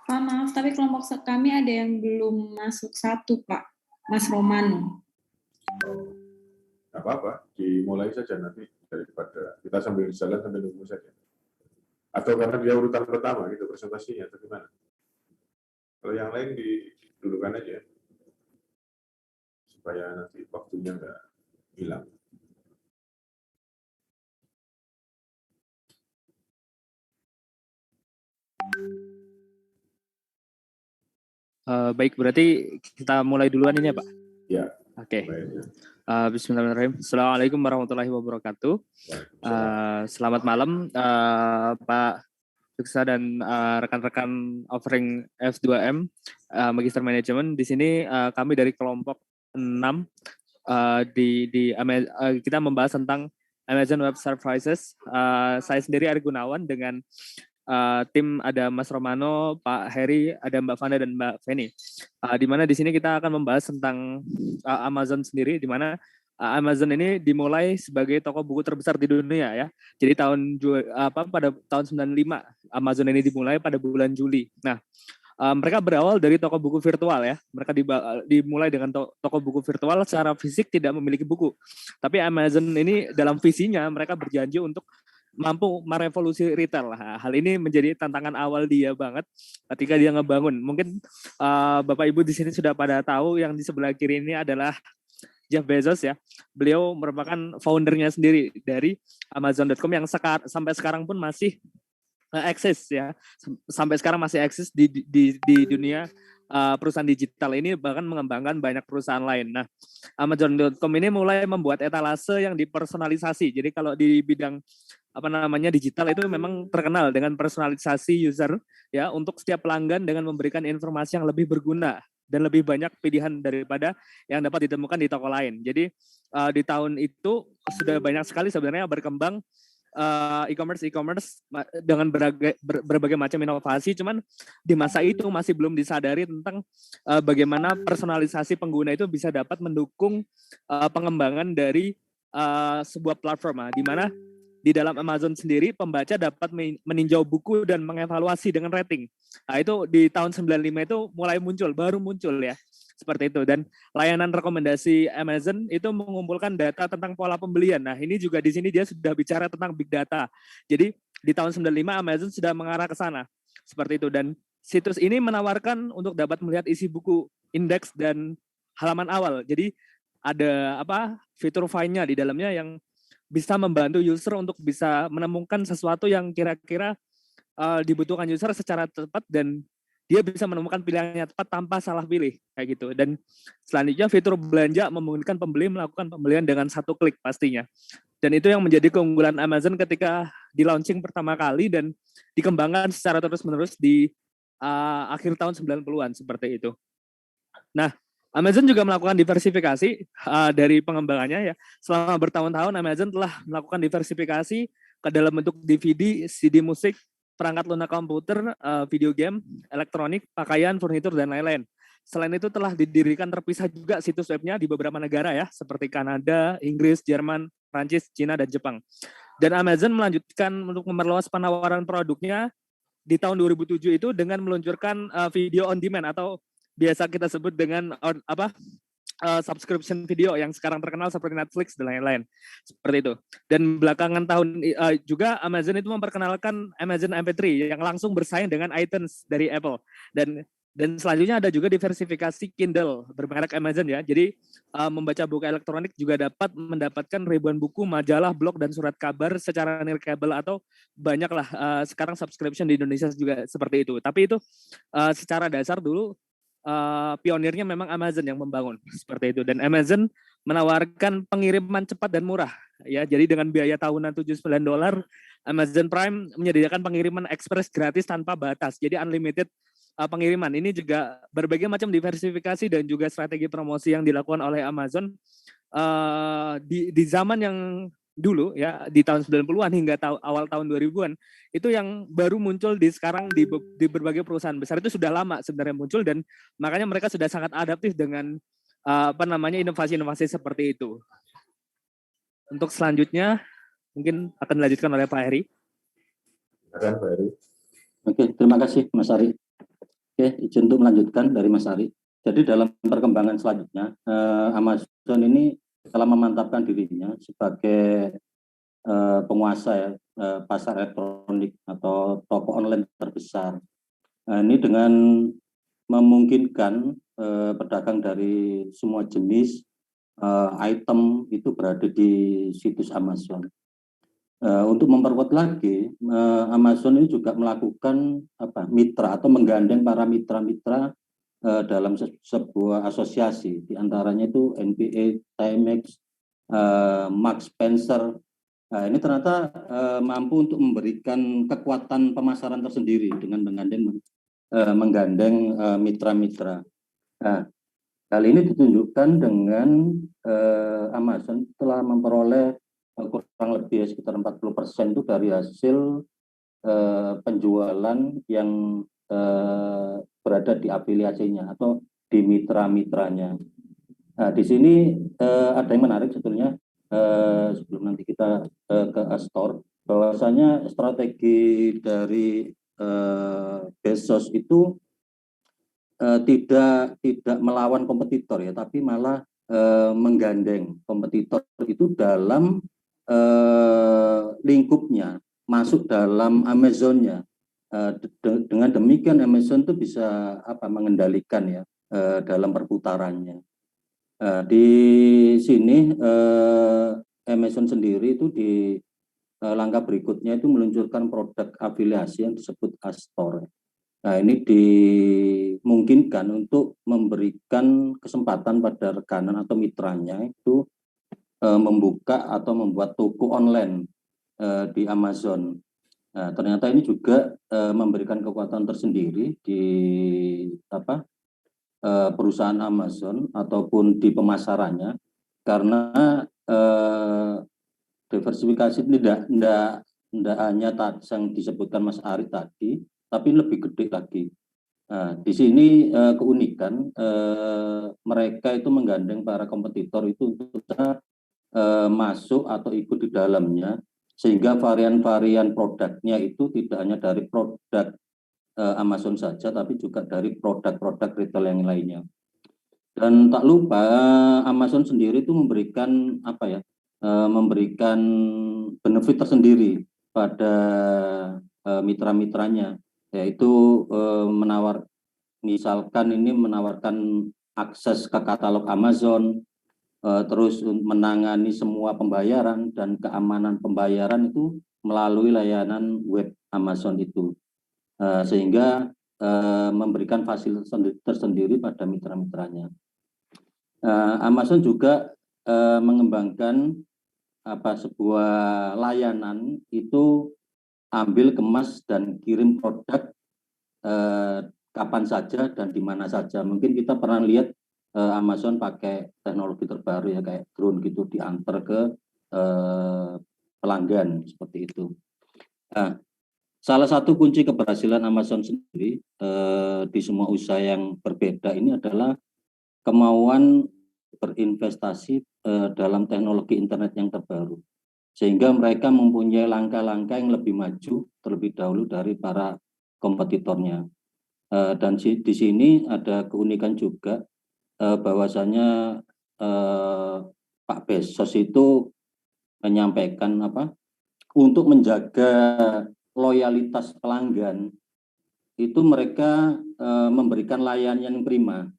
Pak, maaf, tapi kelompok kami ada yang belum masuk satu, Pak. Mas Romano. Nggak apa-apa, dimulai saja nanti daripada kita sambil jalan sambil nunggu saja. Atau karena dia urutan pertama gitu presentasinya atau gimana? Kalau yang lain didulukan aja supaya nanti waktunya nggak hilang. Baik, berarti kita mulai duluan ini ya, Pak? Ya. Oke. Bismillahirrahmanirrahim. Assalamualaikum warahmatullahi wabarakatuh. Selamat malam, Pak Suksa dan rekan-rekan offering F2M Magister Manajemen. Di sini kami dari kelompok 6 kita membahas tentang Amazon Web Services. Saya sendiri Ari Gunawan dengan tim ada Mas Romano, Pak Heri, ada Mbak Vanda dan Mbak Feni. Di mana di sini kita akan membahas tentang Amazon sendiri, di mana Amazon ini dimulai sebagai toko buku terbesar di dunia ya. Jadi pada tahun 95 Amazon ini dimulai pada bulan Juli. Nah, mereka berawal dari toko buku virtual ya. Mereka dimulai dengan toko buku virtual secara fisik tidak memiliki buku. Tapi Amazon ini dalam visinya mereka berjanji untuk mampu merevolusi retail. Hal ini menjadi tantangan awal dia banget ketika dia ngebangun. Mungkin Bapak Ibu di sini sudah pada tahu yang di sebelah kiri ini adalah Jeff Bezos ya. Beliau merupakan foundernya sendiri dari Amazon.com yang sampai sekarang pun masih eksis ya. Sampai sekarang masih eksis di dunia perusahaan digital ini, bahkan mengembangkan banyak perusahaan lain. Nah, Amazon.com ini mulai membuat etalase yang dipersonalisasi. Jadi kalau di bidang digital itu memang terkenal dengan personalisasi user ya, untuk setiap pelanggan dengan memberikan informasi yang lebih berguna dan lebih banyak pilihan daripada yang dapat ditemukan di toko lain. Jadi di tahun itu sudah banyak sekali sebenarnya berkembang e-commerce dengan berbagai macam inovasi, cuman di masa itu masih belum disadari tentang bagaimana personalisasi pengguna itu bisa dapat mendukung pengembangan dari sebuah platform, di mana di dalam Amazon sendiri pembaca dapat meninjau buku dan mengevaluasi dengan rating. Nah, itu di tahun 95 itu baru muncul ya. Seperti itu. Dan layanan rekomendasi Amazon itu mengumpulkan data tentang pola pembelian. Nah, ini juga di sini dia sudah bicara tentang big data. Jadi di tahun 95 Amazon sudah mengarah ke sana. Seperti itu. Dan situs ini menawarkan untuk dapat melihat isi buku, indeks dan halaman awal. Jadi ada fitur find-nya di dalamnya yang bisa membantu user untuk bisa menemukan sesuatu yang kira-kira dibutuhkan user secara tepat, dan dia bisa menemukan pilihannya tepat tanpa salah pilih kayak gitu. Dan selanjutnya fitur belanja memungkinkan pembeli melakukan pembelian dengan satu klik pastinya. Dan itu yang menjadi keunggulan Amazon ketika di launching pertama kali dan dikembangkan secara terus-menerus di akhir tahun 90-an seperti itu. Nah, Amazon juga melakukan diversifikasi dari pengembangannya ya. Selama bertahun-tahun Amazon telah melakukan diversifikasi ke dalam bentuk DVD, CD musik, perangkat lunak komputer, video game, elektronik, pakaian, furnitur dan lain-lain. Selain itu telah didirikan terpisah juga situs webnya di beberapa negara ya, seperti Kanada, Inggris, Jerman, Prancis, Cina dan Jepang. Dan Amazon melanjutkan untuk memperluas penawaran produknya di tahun 2007 itu dengan meluncurkan video on demand atau biasa kita sebut dengan subscription video yang sekarang terkenal seperti Netflix dan lain-lain. Seperti itu. Dan belakangan tahun juga Amazon itu memperkenalkan Amazon MP3 yang langsung bersaing dengan iTunes dari Apple. Dan selanjutnya ada juga diversifikasi Kindle bermerek Amazon ya. Jadi membaca buku elektronik juga dapat mendapatkan ribuan buku, majalah, blog dan surat kabar secara nirkabel atau banyaklah sekarang subscription di Indonesia juga seperti itu. Tapi itu secara dasar dulu pionirnya memang Amazon yang membangun seperti itu. Dan Amazon menawarkan pengiriman cepat dan murah ya. Jadi dengan biaya tahunan $79, Amazon Prime menyediakan pengiriman ekspres gratis tanpa batas. Jadi unlimited pengiriman. Ini juga berbagai macam diversifikasi dan juga strategi promosi yang dilakukan oleh Amazon di zaman yang dulu ya, di tahun 90-an hingga awal tahun 2000-an itu yang baru muncul sekarang di berbagai perusahaan besar. Itu sudah lama sebenarnya muncul, dan makanya mereka sudah sangat adaptif dengan inovasi-inovasi seperti itu. Untuk selanjutnya mungkin akan dilanjutkan oleh Pak Heri. Pak Heri. Oke, terima kasih Mas Ari. Oke, izin untuk melanjutkan dari Mas Ari. Jadi dalam perkembangan selanjutnya, Amazon ini telah memantapkan dirinya sebagai penguasa ya, pasar elektronik atau toko online terbesar. Ini dengan memungkinkan pedagang dari semua jenis item itu berada di situs Amazon. Untuk memperkuat lagi, Amazon ini juga melakukan mitra atau menggandeng para mitra-mitra dalam sebuah asosiasi, diantaranya itu NBA, Timex, Marks Spencer. Nah, ini ternyata mampu untuk memberikan kekuatan pemasaran tersendiri dengan menggandeng mitra-mitra. Nah, hal ini ditunjukkan dengan Amazon telah memperoleh kurang lebih sekitar 40% itu dari hasil penjualan yang berada di afiliasinya atau di mitra-mitranya. Nah, di sini ada yang menarik sebetulnya sebelum nanti kita ke Astor, bahwasanya strategi dari Bezos itu tidak melawan kompetitor ya, tapi malah menggandeng kompetitor itu dalam lingkupnya, masuk dalam Amazon-nya. Dengan demikian Amazon itu bisa mengendalikan ya dalam perputarannya. Di sini Amazon sendiri itu di langkah berikutnya itu meluncurkan produk afiliasi yang disebut Astor. Nah, ini dimungkinkan untuk memberikan kesempatan pada rekanan atau mitranya itu membuka atau membuat toko online di Amazon. Nah, ternyata ini juga memberikan kekuatan tersendiri di perusahaan Amazon ataupun di pemasarannya, karena diversifikasi tidak hanya yang disebutkan Mas Ari tadi, tapi lebih gede lagi. Nah, di sini keunikan mereka itu menggandeng para kompetitor itu untuk bisa masuk atau ikut di dalamnya, sehingga varian-varian produknya itu tidak hanya dari produk Amazon saja, tapi juga dari produk-produk retail yang lainnya. Dan tak lupa Amazon sendiri itu memberikan memberikan benefit tersendiri pada mitra-mitranya, yaitu misalkan ini menawarkan akses ke katalog Amazon, terus menangani semua pembayaran dan keamanan pembayaran itu melalui layanan web Amazon itu, sehingga memberikan fasilitas tersendiri pada mitra-mitranya. Amazon juga mengembangkan sebuah layanan itu ambil, kemas, dan kirim produk kapan saja dan di mana saja. Mungkin kita pernah lihat Amazon pakai teknologi terbaru ya, kayak drone gitu, diantar ke pelanggan seperti itu. Nah, salah satu kunci keberhasilan Amazon sendiri di semua usaha yang berbeda ini adalah kemauan berinvestasi dalam teknologi internet yang terbaru, sehingga mereka mempunyai langkah-langkah yang lebih maju terlebih dahulu dari para kompetitornya. Dan di sini ada keunikan juga, bahwasanya Pak Bezos itu menyampaikan untuk menjaga loyalitas pelanggan itu mereka memberikan layanan yang prima,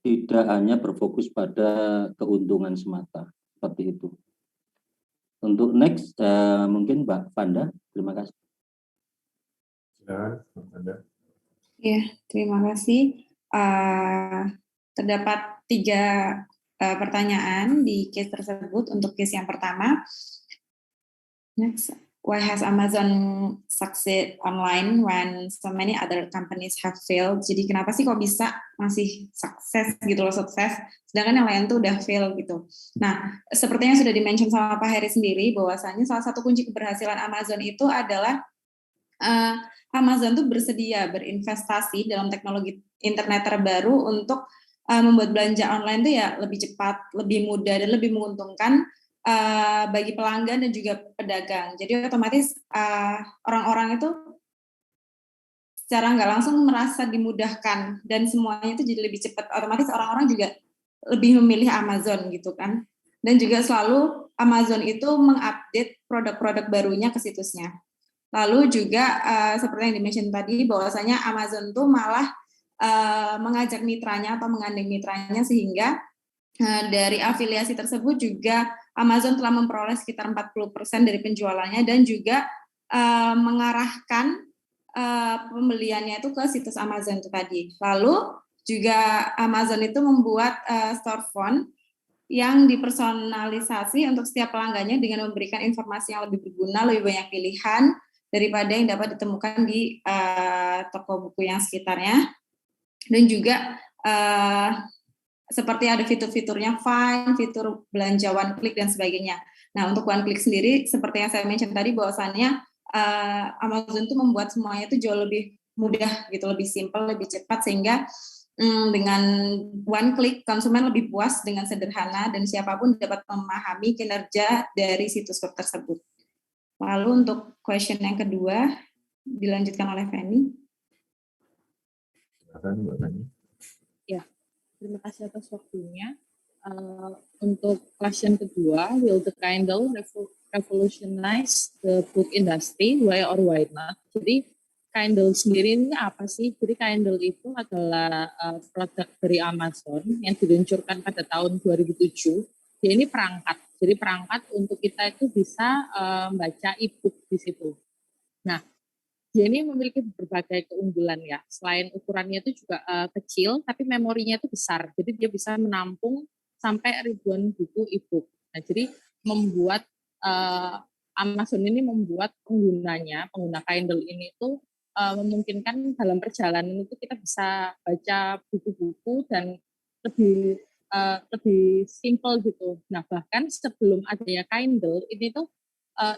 tidak hanya berfokus pada keuntungan semata, seperti itu. Untuk next mungkin Mbak Vanda, terima kasih. Silakan Mbak Vanda. Ya, terima kasih. Terdapat 3 pertanyaan di case tersebut. Untuk case yang pertama, next, why has Amazon succeed online when so many other companies have failed? Jadi kenapa sih kok bisa masih sukses gitu loh, sukses, sedangkan yang lain tuh udah fail gitu. Nah, sepertinya sudah dimention sama Pak Heri sendiri, bahwasanya salah satu kunci keberhasilan Amazon itu adalah Amazon tuh bersedia berinvestasi dalam teknologi internet terbaru untuk membuat belanja online tuh ya lebih cepat, lebih mudah, dan lebih menguntungkan bagi pelanggan dan juga pedagang. Jadi otomatis orang-orang itu secara nggak langsung merasa dimudahkan dan semuanya itu jadi lebih cepat. Otomatis orang-orang juga lebih memilih Amazon gitu kan. Dan juga selalu Amazon itu mengupdate produk-produk barunya ke situsnya. Lalu juga seperti yang dimention tadi bahwasanya Amazon tuh malah mengajak mitranya atau menggandeng mitranya sehingga dari afiliasi tersebut juga Amazon telah memperoleh sekitar 40% dari penjualannya dan juga mengarahkan pembeliannya itu ke situs Amazon itu tadi. Lalu juga Amazon itu membuat storefront yang dipersonalisasi untuk setiap pelanggannya dengan memberikan informasi yang lebih berguna, lebih banyak pilihan daripada yang dapat ditemukan di toko buku yang sekitarnya. Dan juga seperti ada fitur-fiturnya Find, fitur belanja one click dan sebagainya. Nah, untuk one click sendiri seperti yang saya mention tadi bahwasannya Amazon itu membuat semuanya itu jauh lebih mudah gitu, lebih simpel, lebih cepat sehingga dengan one click konsumen lebih puas dengan sederhana dan siapapun dapat memahami kinerja dari situs web tersebut. Lalu untuk question yang kedua dilanjutkan oleh Fanny. Ya, terima kasih atas waktunya. Untuk question kedua, will the Kindle revolutionize the book industry, why or why not? Jadi Kindle sendiri ini apa sih? Jadi Kindle itu adalah produk dari Amazon yang diluncurkan pada tahun 2007. Dia ini perangkat. Jadi perangkat untuk kita itu bisa membaca e-book di situ. Nah, dia ini memiliki berbagai keunggulan ya. Selain ukurannya itu juga kecil, tapi memorinya itu besar. Jadi dia bisa menampung sampai ribuan buku e-book. Nah, jadi membuat Amazon ini membuat pengguna Kindle ini itu memungkinkan dalam perjalanan itu kita bisa baca buku-buku dan lebih simple gitu. Nah, bahkan sebelum adanya Kindle ini tuh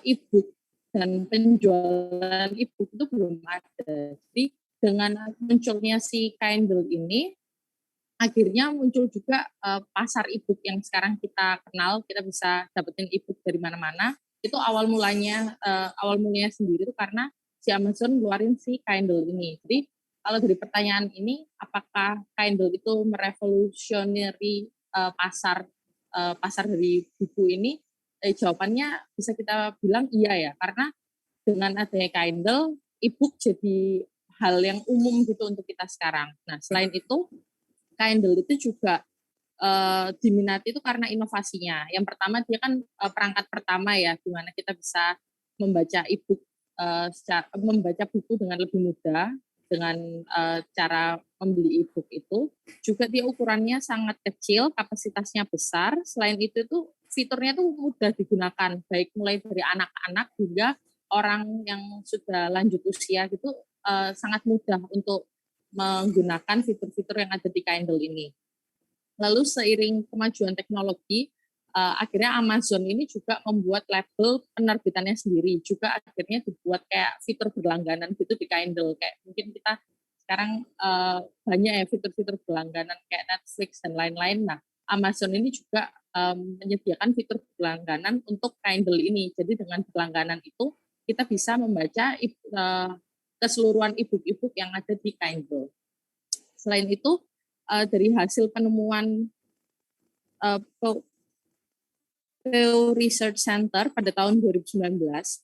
e-book dan penjualan e-book itu belum ada. Jadi dengan munculnya si Kindle ini akhirnya muncul juga pasar e-book yang sekarang kita kenal, kita bisa dapetin e-book dari mana-mana. Itu awal mulanya sendiri itu karena si Amazon ngeluarin si Kindle ini. Jadi kalau dari pertanyaan ini, apakah Kindle itu merevolusioneri pasar dari buku ini? Jawabannya bisa kita bilang iya ya, karena dengan adanya Kindle, e-book jadi hal yang umum gitu untuk kita sekarang. Nah, selain itu, Kindle itu juga diminati itu karena inovasinya. Yang pertama dia kan perangkat pertama ya, di mana kita bisa membaca e-book, membaca buku dengan lebih mudah dengan cara membeli e-book itu. Juga dia ukurannya sangat kecil, kapasitasnya besar. Selain itu tuh fiturnya tuh mudah digunakan, baik mulai dari anak-anak hingga orang yang sudah lanjut usia gitu, sangat mudah untuk menggunakan fitur-fitur yang ada di Kindle ini. Lalu seiring kemajuan teknologi, akhirnya Amazon ini juga membuat label penerbitannya sendiri. Juga akhirnya dibuat kayak fitur berlangganan gitu di Kindle. Kayak mungkin kita sekarang banyak ya fitur-fitur berlangganan kayak Netflix dan lain-lain. Nah, Amazon ini juga menyediakan fitur berlangganan untuk Kindle ini. Jadi dengan berlangganan itu kita bisa membaca keseluruhan e-book yang ada di Kindle. Selain itu, dari hasil penemuan Pew Research Center pada tahun 2019, 25%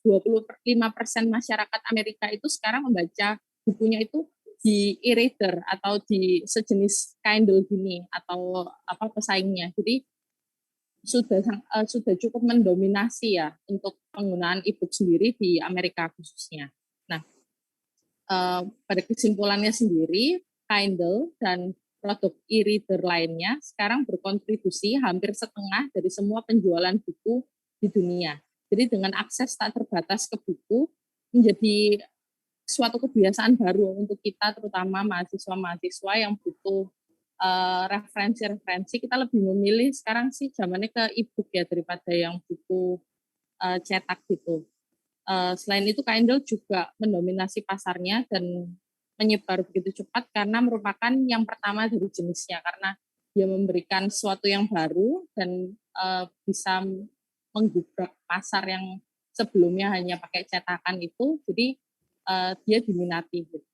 masyarakat Amerika itu sekarang membaca bukunya itu di e-reader atau di sejenis Kindle gini atau apa pesaingnya. Jadi sudah cukup mendominasi ya untuk penggunaan e-book sendiri di Amerika khususnya. Nah, pada kesimpulannya sendiri, Kindle dan produk e-reader lainnya sekarang berkontribusi hampir setengah dari semua penjualan buku di dunia. Jadi dengan akses tak terbatas ke buku menjadi suatu kebiasaan baru untuk kita, terutama mahasiswa-mahasiswa yang butuh referensi-referensi. Kita lebih memilih sekarang sih zamannya ke e-book ya daripada yang buku cetak gitu. Selain itu Kindle juga mendominasi pasarnya dan menyebar begitu cepat karena merupakan yang pertama dari jenisnya, karena dia memberikan sesuatu yang baru dan bisa menggubrak pasar yang sebelumnya hanya pakai cetakan itu, jadi dia diminati gitu.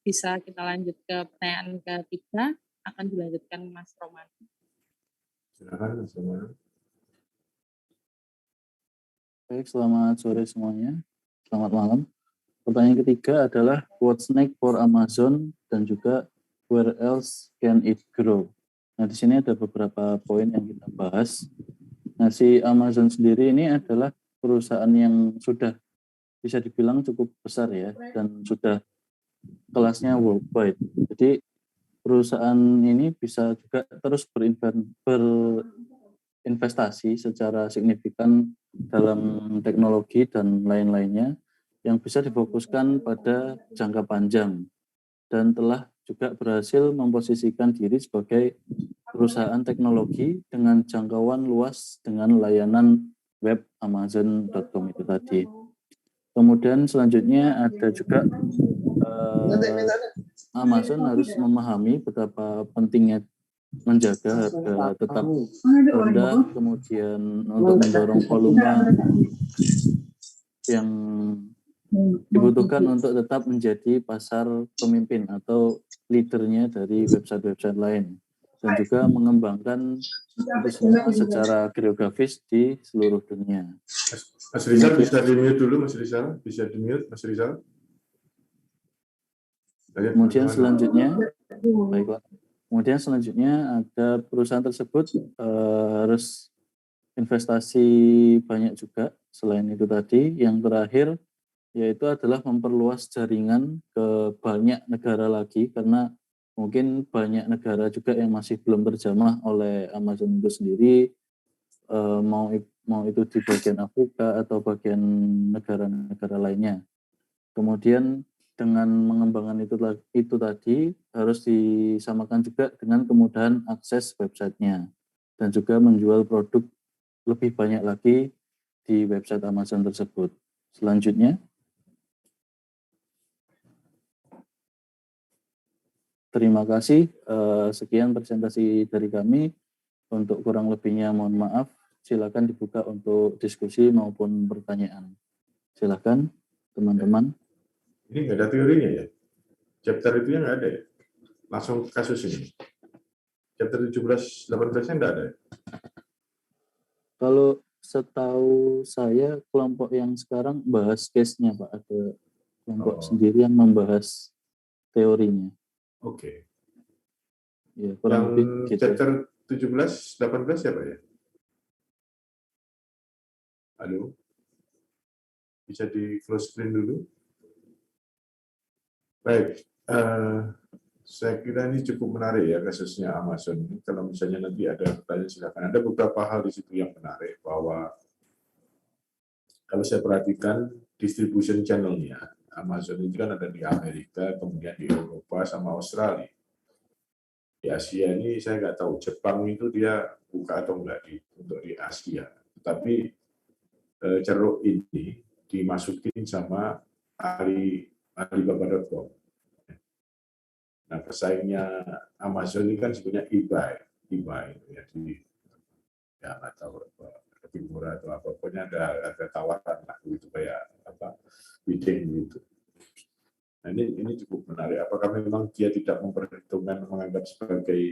bisa kita lanjut ke pertanyaan ketiga, akan dilanjutkan Mas Roman. Silakan Mas Roman. Baik, selamat sore semuanya. Selamat malam. Pertanyaan ketiga adalah what's next for Amazon dan juga where else can it grow. Nah, di sini ada beberapa poin yang kita bahas. Nah, si Amazon sendiri ini adalah perusahaan yang sudah bisa dibilang cukup besar ya, dan sudah kelasnya worldwide. Jadi perusahaan ini bisa juga terus berinvestasi secara signifikan dalam teknologi dan lain-lainnya yang bisa difokuskan pada jangka panjang dan telah juga berhasil memposisikan diri sebagai perusahaan teknologi dengan jangkauan luas dengan layanan web Amazon.com itu tadi. Kemudian selanjutnya ada juga Amazon harus memahami betapa pentingnya menjaga harga tetap rendah, kemudian untuk mendorong volume yang dibutuhkan untuk tetap menjadi pasar pemimpin atau leadernya dari website-website lain, dan juga mengembangkan itu semua secara geografis di seluruh dunia. Mas Rizal bisa di-mute dulu, Mas Rizal. Bisa di-mute, Mas Rizal. Kemudian selanjutnya, baiklah. Kemudian selanjutnya ada perusahaan tersebut harus investasi banyak juga. Selain itu tadi, yang terakhir yaitu adalah memperluas jaringan ke banyak negara lagi, karena mungkin banyak negara juga yang masih belum terjamah oleh Amazon itu sendiri, mau itu di bagian Afrika atau bagian negara-negara lainnya. Kemudian dengan mengembangkan itu tadi harus disamakan juga dengan kemudahan akses websitenya dan juga menjual produk lebih banyak lagi di website Amazon tersebut. Selanjutnya, terima kasih. Sekian presentasi dari kami. Untuk kurang lebihnya mohon maaf. Silakan dibuka untuk diskusi maupun pertanyaan. Silakan teman-teman. Ini nggak ada teorinya ya? Chapter itu yang nggak ada ya? Langsung kasus ini. Chapter 17-18-nya nggak ada ya? Kalau setahu saya kelompok yang sekarang bahas case-nya Pak. Ada kelompok sendiri yang membahas teorinya. Oke. Ya, kurang lebih gitu. Chapter 17-18 siapa ya? Halo? Bisa di close screen dulu? Baik. Saya kira ini cukup menarik ya kasusnya Amazon. Kalau misalnya nanti ada pertanyaan silakan. Ada beberapa hal di situ yang menarik, bahwa kalau saya perhatikan distribution channel-nya, Amazon itu kan ada di Amerika, kemudian di Eropa sama Australia. Di Asia ini saya nggak tahu, Jepang itu dia buka atau enggak untuk di Asia. Tetapi ceruk ini dimasukin sama Alibaba.com. Nah, pesaingnya Amazon ini kan sebenarnya eBay ya, nggak tahu lebih murah atau apa, pokoknya ada tawaran lah gitu, kayak apa, bidding gitu. Nah, ini cukup menarik. Apakah memang dia tidak memperhitungkan, menganggap sebagai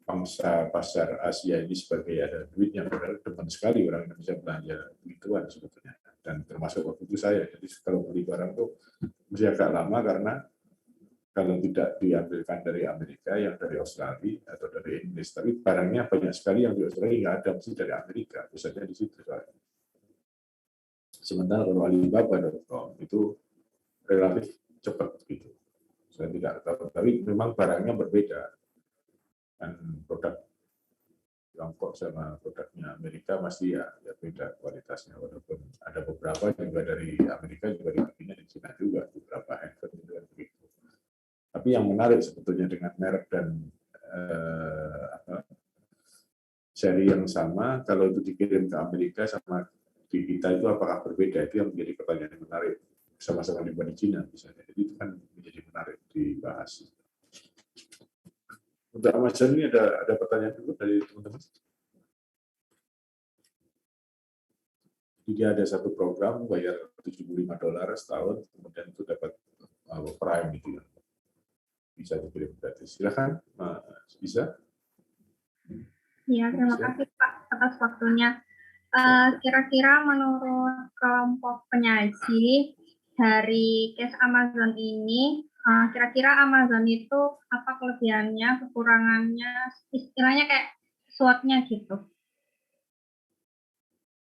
bangsa pasar Asia ini sebagai ada duitnya, padahal demen sekali orang Indonesia belanja begituan sebetulnya, dan termasuk waktu itu saya. Jadi kalau beli barang tuh mesti agak lama, karena kalau tidak diambilkan dari Amerika, yang dari Australia atau dari Inggris, tapi barangnya banyak sekali yang di Australia nggak ada, mesti dari Amerika, pusatnya di situ. Sementara kalau Alibaba.com itu relatif cepat gitu. Saya tidak tahu, tapi memang barangnya berbeda. Dan produk Tiongkok sama produknya Amerika masih ya beda kualitasnya, walaupun ada beberapa juga dari Amerika juga dibikinnya di Cina juga, beberapa handphone juga begitu. Tapi yang menarik sebetulnya dengan merek dan seri yang sama, kalau itu dikirim ke Amerika sama di kita itu apakah berbeda, itu yang menjadi pertanyaan yang menarik. Sama-sama dibuat di Cina misalnya, jadi itu kan menjadi menarik dibahas. Untuk Amazon ini ada pertanyaan dulu dari teman-teman. Jadi ada satu program bayar $75 setahun, kemudian itu dapat Prime gitu ya. bisa dikirim gratis. Silakan, bisa. Ya, terima kasih Pak atas waktunya. Kira-kira menurut kelompok penyaji dari case Amazon ini, kira-kira Amazon itu apa kelebihannya, kekurangannya, istilahnya kayak SWOT-nya gitu.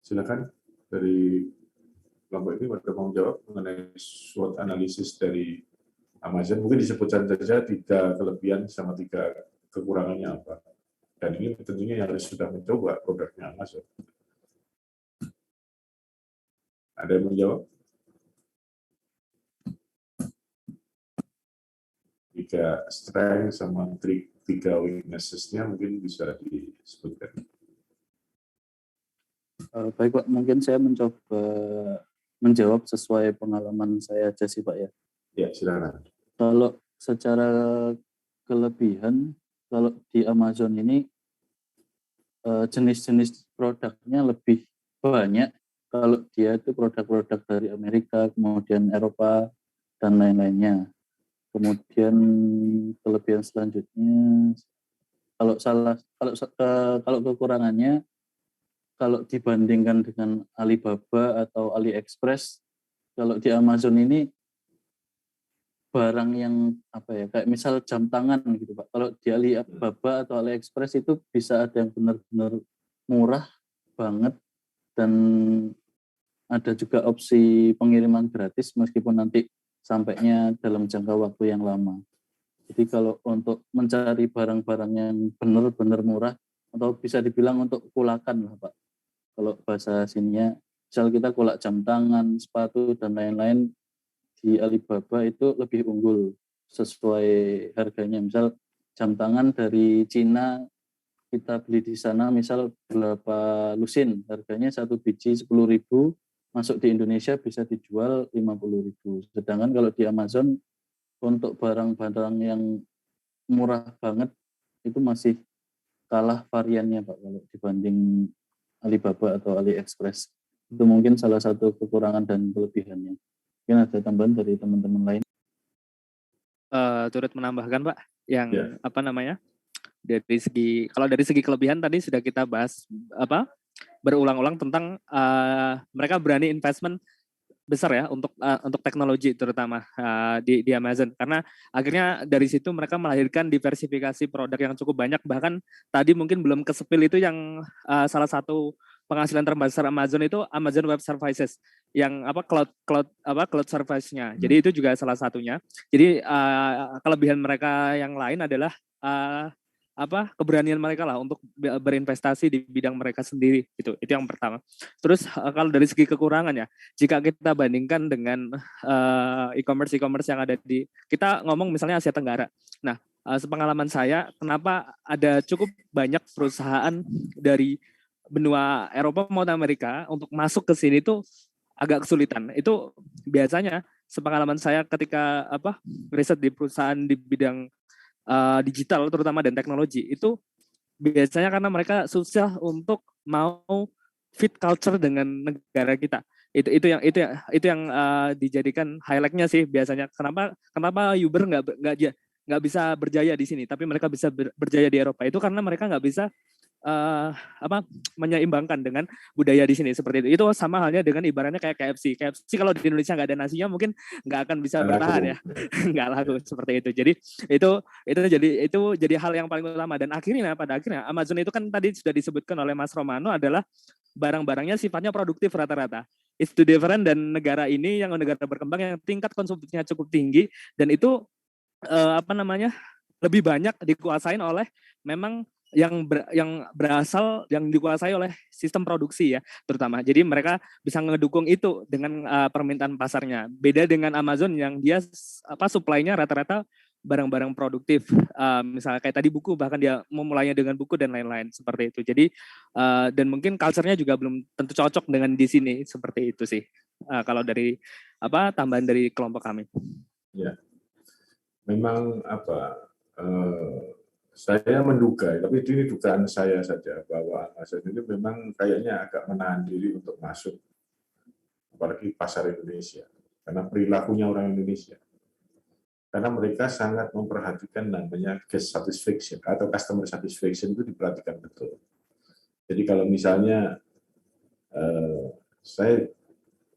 Silakan dari kelompok ini mau jawab mengenai SWOT analisis dari Amazon. Mungkin disebutkan saja 3 kelebihan sama 3 kekurangannya apa. Dan ini tentunya yang harus sudah mencoba produknya Amazon. Ada yang menjawab? 3 strength sama 3 weaknesses-nya mungkin bisa disebutkan. Baik Pak, mungkin saya mencoba menjawab sesuai pengalaman saya aja sih Pak ya. Ya, silakan. Kalau secara kelebihan, kalau di Amazon ini jenis-jenis produknya lebih banyak. Kalau dia itu produk-produk dari Amerika, kemudian Eropa, dan lain-lainnya. Kemudian kelebihan selanjutnya, kalau kekurangannya, kalau dibandingkan dengan Alibaba atau AliExpress, kalau di Amazon ini barang yang apa ya, kayak misal jam tangan gitu Pak. Kalau di Alibaba atau AliExpress itu bisa ada yang benar-benar murah banget dan ada juga opsi pengiriman gratis meskipun nanti sampainya dalam jangka waktu yang lama. Jadi kalau untuk mencari barang-barang yang benar-benar murah atau bisa dibilang untuk kulakan lah Pak. Kalau bahasa sininya, misal kita kulak jam tangan, sepatu, dan lain-lain, di Alibaba itu lebih unggul sesuai harganya. Misal jam tangan dari Cina, kita beli di sana misal berapa lusin, harganya 1 biji 10.000, masuk di Indonesia bisa dijual 50.000. Sedangkan kalau di Amazon, untuk barang-barang yang murah banget, itu masih kalah variannya Pak, kalau dibanding Alibaba atau AliExpress. Itu mungkin salah satu kekurangan dan kelebihannya. Mungkin ada tambahan dari teman-teman lain. Turut menambahkan Pak, yang apa namanya, dari segi kelebihan tadi sudah kita bahas berulang-ulang tentang mereka berani investment besar ya untuk teknologi terutama di Amazon, karena akhirnya dari situ mereka melahirkan diversifikasi produk yang cukup banyak. Bahkan tadi mungkin belum kesepil itu yang salah satu penghasilan terbesar Amazon itu Amazon Web Services yang cloud service-nya. Jadi itu juga salah satunya. Jadi kelebihan mereka yang lain adalah keberanian mereka lah untuk berinvestasi di bidang mereka sendiri, gitu. Itu yang pertama. Terus kalau dari segi kekurangannya, jika kita bandingkan dengan e-commerce yang ada kita ngomong misalnya Asia Tenggara. Nah, sepengalaman saya, kenapa ada cukup banyak perusahaan dari benua Eropa maupun Amerika untuk masuk ke sini itu agak kesulitan. Itu biasanya sepengalaman saya ketika riset di perusahaan di bidang digital terutama dan teknologi, itu biasanya karena mereka susah untuk mau fit culture dengan negara kita. Itu yang dijadikan highlight-nya sih biasanya. Kenapa Uber nggak bisa berjaya di sini, tapi mereka bisa berjaya di Eropa? Itu karena mereka nggak bisa menyeimbangkan dengan budaya di sini seperti itu. Itu sama halnya dengan ibaratnya kayak KFC. KFC kalau di Indonesia nggak ada nasinya mungkin nggak akan bisa bertahan ya, nggak laku seperti itu. Jadi itu jadi hal yang paling utama. Dan pada akhirnya Amazon itu kan tadi sudah disebutkan oleh Mas Romano adalah barang-barangnya sifatnya produktif rata-rata. Itu different dan negara ini yang negara berkembang yang tingkat konsumsinya cukup tinggi dan itu lebih banyak dikuasain oleh memang yang dikuasai oleh sistem produksi ya terutama. Jadi mereka bisa ngedukung itu dengan permintaan pasarnya. Beda dengan Amazon yang dia supply-nya rata-rata barang-barang produktif. Misalnya kayak tadi buku, bahkan dia memulainya dengan buku dan lain-lain seperti itu. Jadi dan mungkin culture-nya juga belum tentu cocok dengan di sini seperti itu sih. Kalau dari tambahan dari kelompok kami. Ya. Memang saya menduga, tapi ini dugaan saya saja, bahwa Amazon ini memang kayaknya agak menahan diri untuk masuk, apalagi pasar Indonesia, karena perilakunya orang Indonesia. karena mereka sangat memperhatikan namanya guest satisfaction atau customer satisfaction itu diperhatikan betul. Jadi kalau misalnya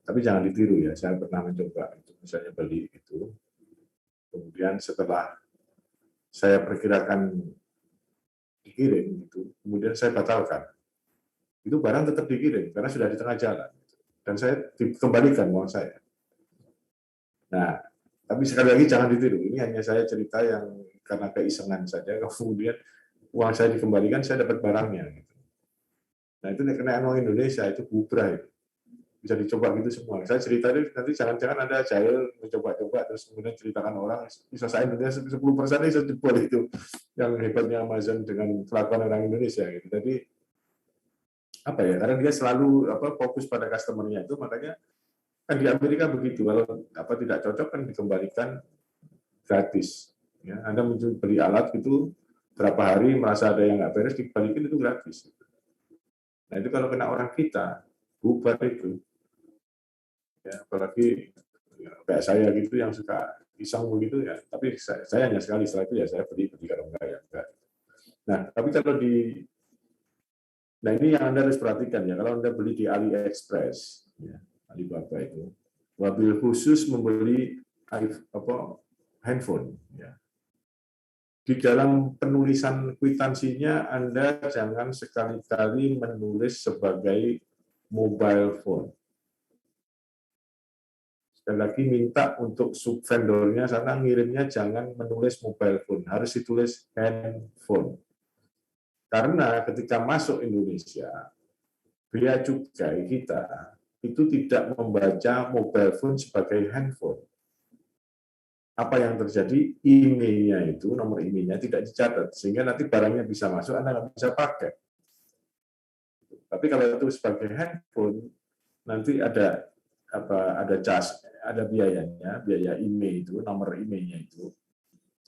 tapi jangan ditiru ya, saya pernah mencoba itu misalnya beli itu, kemudian setelah saya perkirakan dikirim gitu, kemudian saya batalkan. Itu barang tetap dikirim karena sudah di tengah jalan dan saya dikembalikan uang saya. Nah, tapi sekali lagi jangan ditiru. Ini hanya saya cerita yang karena keisengan saja. Kemudian uang saya dikembalikan, saya dapat barangnya. Gitu. Nah itu kenaikan uang Indonesia itu bubrah itu. Bisa dicoba gitu semua. Saya cerita nanti jangan-jangan Anda jahil mencoba-coba terus kemudian ceritakan orang bisa saya Indonesia 10% bisa jebol itu. Yang hebatnya Amazon dengan kelakuan orang Indonesia gitu. Jadi apa ya? Karena dia selalu fokus pada customer-nya itu, makanya kan di Amerika begitu, kalau tidak cocok kan dikembalikan gratis. Ya, Anda beli alat itu berapa hari merasa ada yang nggak beres dibalikin itu gratis. Nah itu kalau kena orang kita bubar itu. Ya, apalagi kayak saya gitu yang suka iseng begitu ya. Tapi saya hanya sekali, setelah itu ya saya beli kalau enggak ya enggak. Nah tapi kalau nah ini yang Anda harus perhatikan ya. Kalau Anda beli di AliExpress, ya, Alibaba itu, wabil khusus membeli handphone. Ya. Di dalam penulisan kwitansinya, Anda jangan sekali-kali menulis sebagai mobile phone. Sekali lagi minta untuk subvendornya sana ngirimnya jangan menulis mobile phone, harus ditulis handphone. Karena ketika masuk Indonesia, bea cukai kita itu tidak membaca mobile phone sebagai handphone. Apa yang terjadi? IMEI-nya itu, nomor IMEI-nya tidak dicatat, sehingga nanti barangnya bisa masuk, Anda nggak bisa pakai. Tapi kalau itu sebagai handphone, nanti ada charge, ada biayanya, biaya IMEI itu, nomor IMEI-nya itu.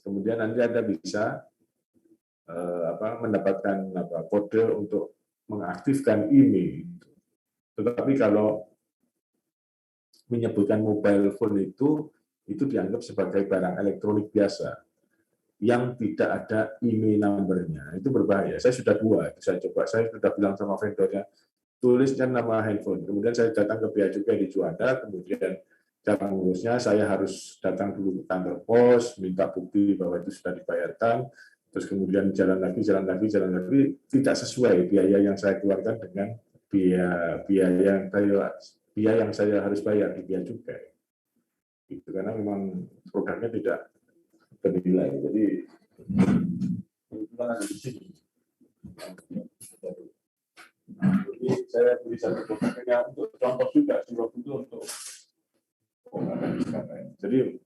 Kemudian nanti Anda bisa mendapatkan kode untuk mengaktifkan IMEI. Tetapi kalau menyebutkan mobile phone itu dianggap sebagai barang elektronik biasa yang tidak ada IMEI number-nya. Itu berbahaya. Saya sudah saya sudah bilang sama vendornya, tuliskan nama handphone. Kemudian saya datang ke bea cukai di Juanda, kemudian cara ngurusnya saya harus datang dulu ke kantor pos, minta bukti bahwa itu sudah dibayarkan, terus kemudian jalan lagi, tidak sesuai biaya yang saya keluarkan dengan biaya yang saya harus bayar di bea cukai. Itu karena memang produknya tidak bernilai. Jadi kebetulan ada di sini. Jadi saya beri satu produknya untuk contoh juga di waktu itu untuk jadi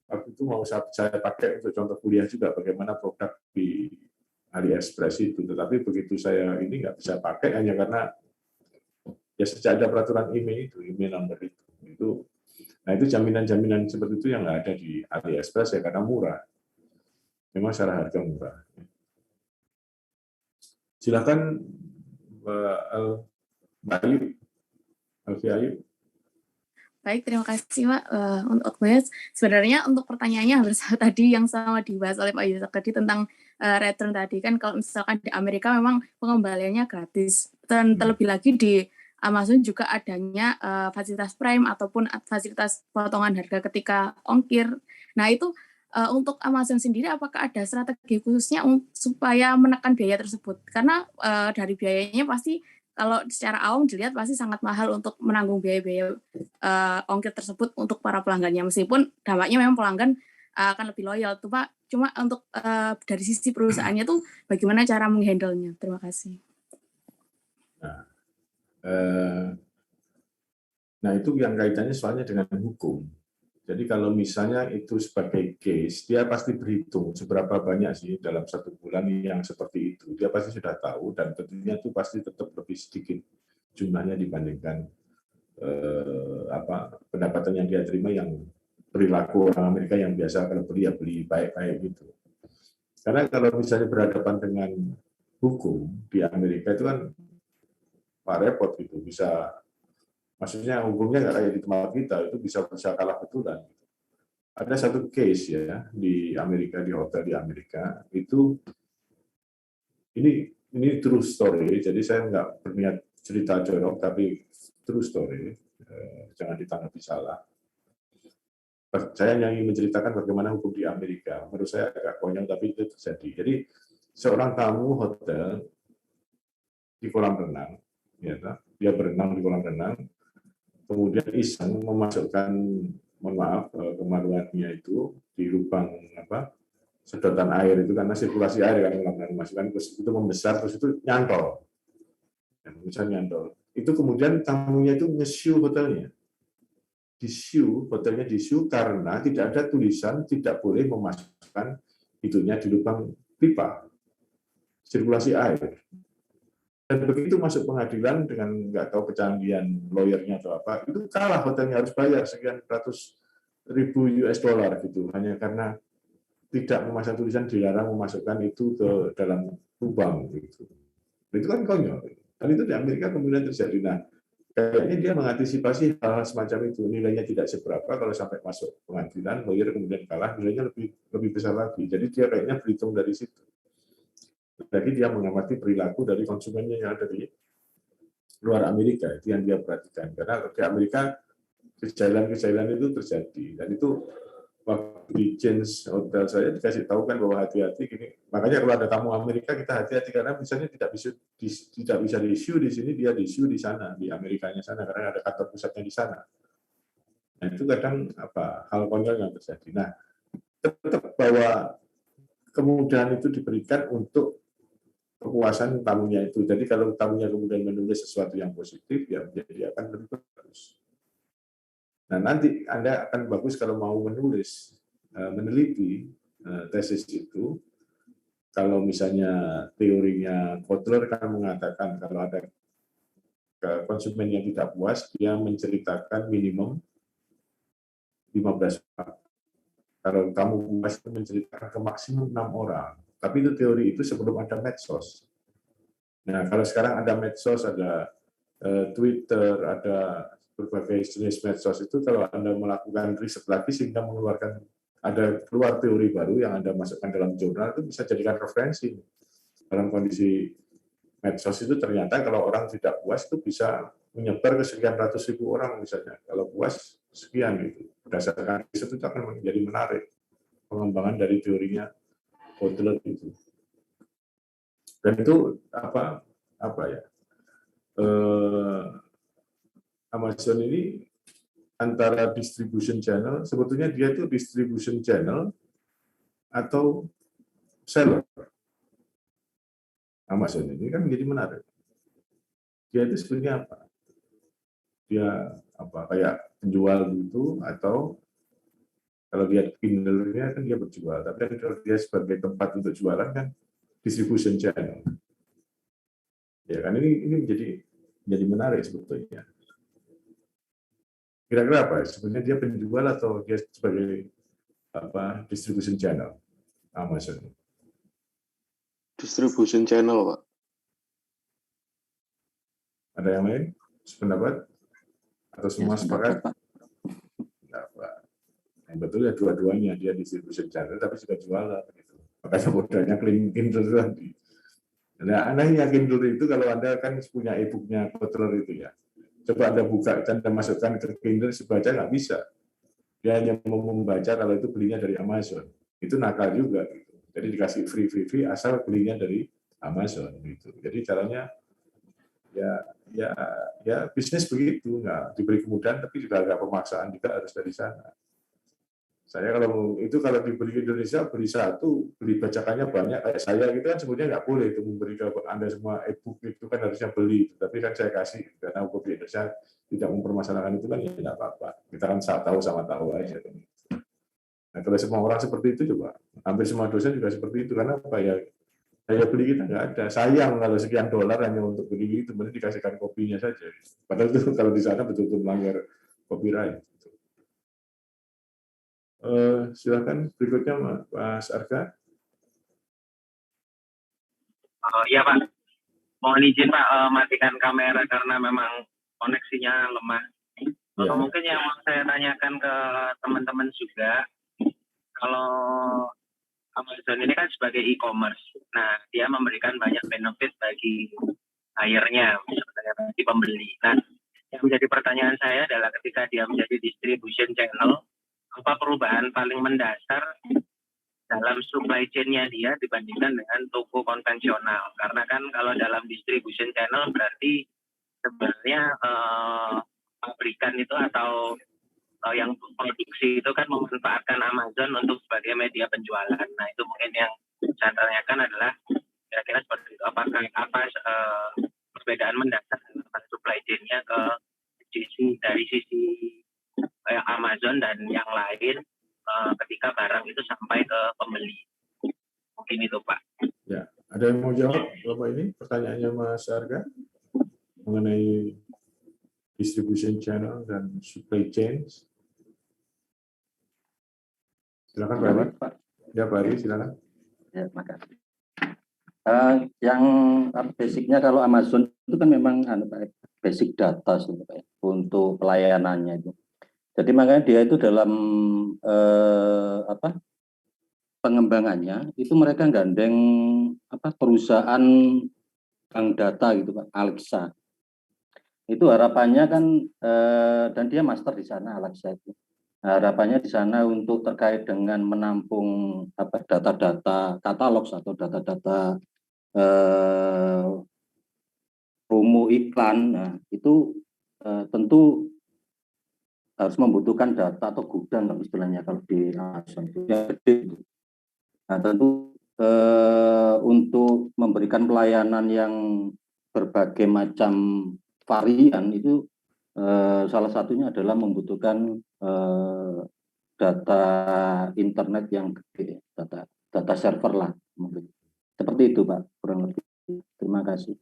waktu itu mau saya pakai untuk contoh kuliah juga bagaimana produk di AliExpress itu. Tetapi begitu saya ini nggak bisa pakai hanya karena ya sejak ada peraturan IMEI itu, IMEI number itu. Nah itu jaminan-jaminan seperti itu yang nggak ada di AliExpress ya karena murah. Memang secara harga murah. Silakan Mbak Ayu. Alfi Ayu. Baik, terima kasih Pak untuk waktunya. Sebenarnya untuk pertanyaannya hampir tadi yang sama dibahas oleh Pak Yusuf tadi tentang return tadi kan kalau misalkan di Amerika memang pengembaliannya gratis dan terlebih lagi di Amazon juga adanya fasilitas Prime ataupun fasilitas potongan harga ketika ongkir. Nah itu untuk Amazon sendiri apakah ada strategi khususnya supaya menekan biaya tersebut? Karena dari biayanya pasti kalau secara awam dilihat pasti sangat mahal untuk menanggung biaya-biaya ongkir tersebut untuk para pelanggannya. Meskipun dampaknya memang pelanggan akan lebih loyal. Cuma untuk dari sisi perusahaannya tuh bagaimana cara menghandle-nya? Terima kasih. Nah itu yang kaitannya soalnya dengan hukum. Jadi kalau misalnya itu sebagai case, dia pasti berhitung seberapa banyak sih dalam satu bulan yang seperti itu. Dia pasti sudah tahu dan tentunya itu pasti tetap lebih sedikit jumlahnya dibandingkan pendapatan yang dia terima yang perilaku orang Amerika yang biasa kalau beli ya beli baik-baik gitu. Karena kalau misalnya berhadapan dengan hukum di Amerika itu kan repot gitu, bisa maksudnya hukumnya nggak kayak di tempat kita, itu bisa kalah betulan. ada satu case ya di Amerika, di hotel di Amerika itu, ini true story, jadi saya nggak berniat cerita jorok, tapi true story, jangan ditanggapi salah. Saya yang ingin menceritakan bagaimana hukum di Amerika. Menurut saya agak konyol, tapi itu terjadi. Jadi seorang tamu hotel di kolam renang, ya, dia berenang di kolam renang, kemudian iseng memasukkan, mohon maaf, kemaluannya itu di lubang sedotan air itu, karena sirkulasi air kan kolam renang masukkan, terus itu membesar, terus itu nyantol, itu kemudian tamunya itu nge-sue hotelnya, hotelnya di-sue karena tidak ada tulisan tidak boleh memasukkan itunya di lubang pipa sirkulasi air. Dan begitu masuk pengadilan dengan nggak tahu kecanggihan lawyernya atau apa, itu kalah, hotelnya harus bayar sekian ratus ribu US dollar gitu, hanya karena tidak memasang tulisan dilarang memasukkan itu ke dalam lubang gitu. Itu kan konyol. Dan itu di Amerika kemudian terjadi. Nah, kayaknya dia mengantisipasi hal semacam itu, nilainya tidak seberapa, kalau sampai masuk pengadilan, lawyer kemudian kalah, nilainya lebih besar lagi. Jadi dia kayaknya berhitung dari situ. Jadi dia mengamati perilaku dari konsumennya yang ada di luar Amerika, itu yang dia perhatikan. Karena di Amerika kejahatan itu terjadi, dan itu waktu di change hotel saya dikasih tahu kan bahwa hati-hati gini. Makanya kalau ada tamu Amerika kita hati-hati, karena misalnya tidak bisa di-issue di sini, dia di-issue di sana, di Amerikanya sana, karena ada kantor pusatnya di sana. Nah itu kadang hal konyol yang terjadi. Nah tetap bahwa kemudahan itu diberikan untuk kepuasan tamunya itu. Jadi kalau tamunya kemudian menulis sesuatu yang positif, ya menjadi akan lebih bagus. Nah nanti Anda akan bagus kalau mau menulis, meneliti tesis itu. Kalau misalnya teorinya Kotler kan mengatakan kalau ada konsumen yang tidak puas, dia menceritakan minimum 15 orang. Kalau kamu puas, itu menceritakan ke maksimum 6 orang. Tapi itu teori itu sebelum ada medsos. Nah, kalau sekarang ada medsos, ada Twitter, ada berbagai jenis medsos itu, kalau Anda melakukan riset lagi sehingga mengeluarkan, ada keluar teori baru yang Anda masukkan dalam jurnal, itu bisa jadikan referensi. Dalam kondisi medsos itu ternyata kalau orang tidak puas itu bisa menyebar ke sekian ratus ribu orang misalnya. Kalau puas sekian gitu. Berdasarkan riset itu akan menjadi menarik pengembangan dari teorinya Kotler itu. Dan itu Amazon ini antara distribution channel, sebetulnya dia itu distribution channel atau seller. Amazon ini kan menjadi menarik. Dia itu sebenarnya apa? Dia kayak penjual gitu, atau kalau dia Kindle-nya kan dia berjual, tapi kalau dia sebagai tempat untuk jualan kan distribution channel. Ya kan ini menjadi menarik sebetulnya. Kira-kira apa? Sebenarnya dia penjual atau dia sebagai distribution channel Amazon? Distribution channel, Pak. Ada yang lain? Sependapat? Atau semua sepakat? Yang betul ya dua-duanya, dia distribution channel tapi juga jualan. Gitu. Makanya modalnya Kindle tadi. Nah, Anda yakin dulu itu kalau Anda kan punya e-booknya Kotler itu ya. Coba Anda buka dan Anda masukkan ke Kindle, sebaca nggak bisa. Dia hanya mau membaca kalau itu belinya dari Amazon. Itu nakal juga. Gitu. Jadi dikasih free asal belinya dari Amazon. Gitu. Jadi caranya ya bisnis begitu, nggak diberi kemudahan tapi juga agak pemaksaan juga harus dari sana. Saya kalau dibeli Indonesia, beli satu, beli bacakannya banyak kayak saya gitu kan sebenarnya nggak boleh itu memberi ke Anda semua e-book, itu kan harusnya beli, tapi kan saya kasih karena hukum di Indonesia tidak mempermasalahkan itu kan ya tidak apa-apa. Kita kan tahu sama tahu aja. Nah kalau semua orang seperti itu coba, hampir semua dosen juga seperti itu, karena apa ya? Daya beli kita nggak ada. Sayang kalau sekian dolar hanya untuk beli itu, mending dikasihkan kopinya saja. Padahal itu kalau di sana betul-betul melanggar copyright. Silakan berikutnya Mas Arga. Iya Pak, mohon izin Pak matikan kamera karena memang koneksinya lemah. Ya. Mungkin yang mau saya tanyakan ke teman-teman juga, kalau Amazon ini kan sebagai e-commerce. Nah, dia memberikan banyak benefit bagi buyernya, sebenarnya bagi pembeli. Nah, yang menjadi pertanyaan saya adalah ketika dia menjadi distribution channel, apa perubahan paling mendasar dalam supply chain-nya dia dibandingkan dengan toko konvensional? Karena kan kalau dalam distribution channel berarti sebenarnya pabrikan itu atau yang produksi itu kan memanfaatkan Amazon untuk sebagai media penjualan. Nah, itu mungkin yang saya tanyakan adalah kira-kira seperti itu. Apakah perbedaan mendasar dalam supply chain-nya dari sisi Amazon dan yang lain ketika barang itu sampai ke pembeli? Mungkin itu, Pak. Ya, ada yang mau jawab Bapak ini pertanyaannya Mas Arga mengenai distribution channel dan supply chains? Silakan Pak Ari. Ya Pak Ari, silakan. Ya, makasih. Yang basicnya kalau Amazon itu kan memang basic data untuk pelayanannya itu. Jadi makanya dia itu dalam pengembangannya itu mereka gandeng perusahaan bank data gitu Pak, Alexa. Itu harapannya kan dan dia master di sana Alexa itu. Harapannya di sana untuk terkait dengan menampung data-data katalog atau data-data promo iklan. Nah, itu tentu harus membutuhkan data atau gudang istilahnya kalau di Amazon itu yang gede. Nah, tentu untuk memberikan pelayanan yang berbagai macam varian itu salah satunya adalah membutuhkan data internet yang gede, data server lah mungkin. Seperti itu Pak, kurang lebih. Terima kasih.